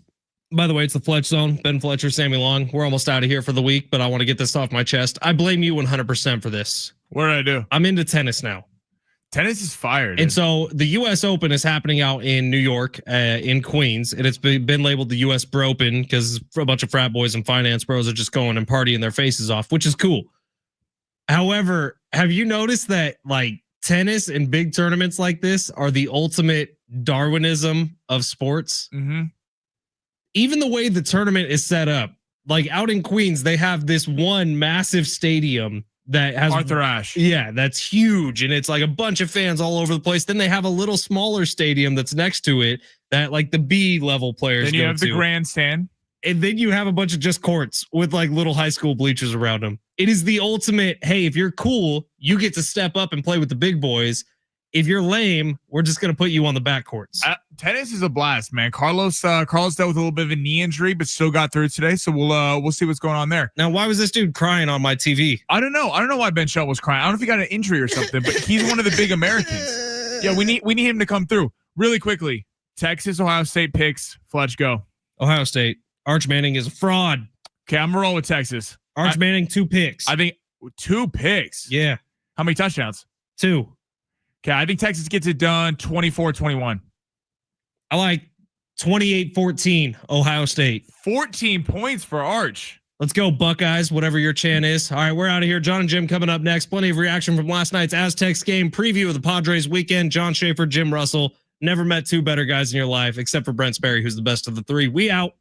By the way, it's the Fletch Zone. Ben Fletcher, Sammy Long. We're almost out of here for the week, but I want to get this off my chest. I blame you 100% for this. What did I do? I'm into tennis now. Tennis is fire, dude. And so the U.S. Open is happening out in New York, in Queens, and it's been labeled the U.S. Bropen because a bunch of frat boys and finance bros are just going and partying their faces off, which is cool. However, have you noticed that like tennis and big tournaments like this are the ultimate Darwinism of sports? Mm-hmm. Even the way the tournament is set up, like out in Queens, they have this one massive stadium that has Arthur Ashe. Yeah, that's huge. And it's like a bunch of fans all over the place. Then they have a little smaller stadium that's next to it that like the B level players. Then you have the grandstand. And then you have a bunch of just courts with like little high school bleachers around them. It is the ultimate. Hey, if you're cool, you get to step up and play with the big boys. If you're lame, we're just going to put you on the back courts. Tennis is a blast, man. Carlos dealt with a little bit of a knee injury, but still got through today. So we'll see what's going on there. Now, why was this dude crying on my TV? I don't know. I don't know why Ben Shelton was crying. I don't know if he got an injury or something, but he's one of the big Americans. Yeah, we need him to come through really quickly. Texas, Ohio State picks. Fletch, go. Ohio State. Arch Manning is a fraud. Okay, I'm gonna roll with Texas. Arch Manning, 2 picks. I think 2 picks. Yeah. How many touchdowns? 2. Okay, I think Texas gets it done 24-21. I like 28-14, Ohio State. 14 points for Arch. Let's go, Buckeyes, whatever your chant is. All right, we're out of here. John and Jim coming up next. Plenty of reaction from last night's Aztecs game. Preview of the Padres weekend. John Schaefer, Jim Russell. Never met 2 better guys in your life, except for Brent Sperry, who's the best of the 3. We out.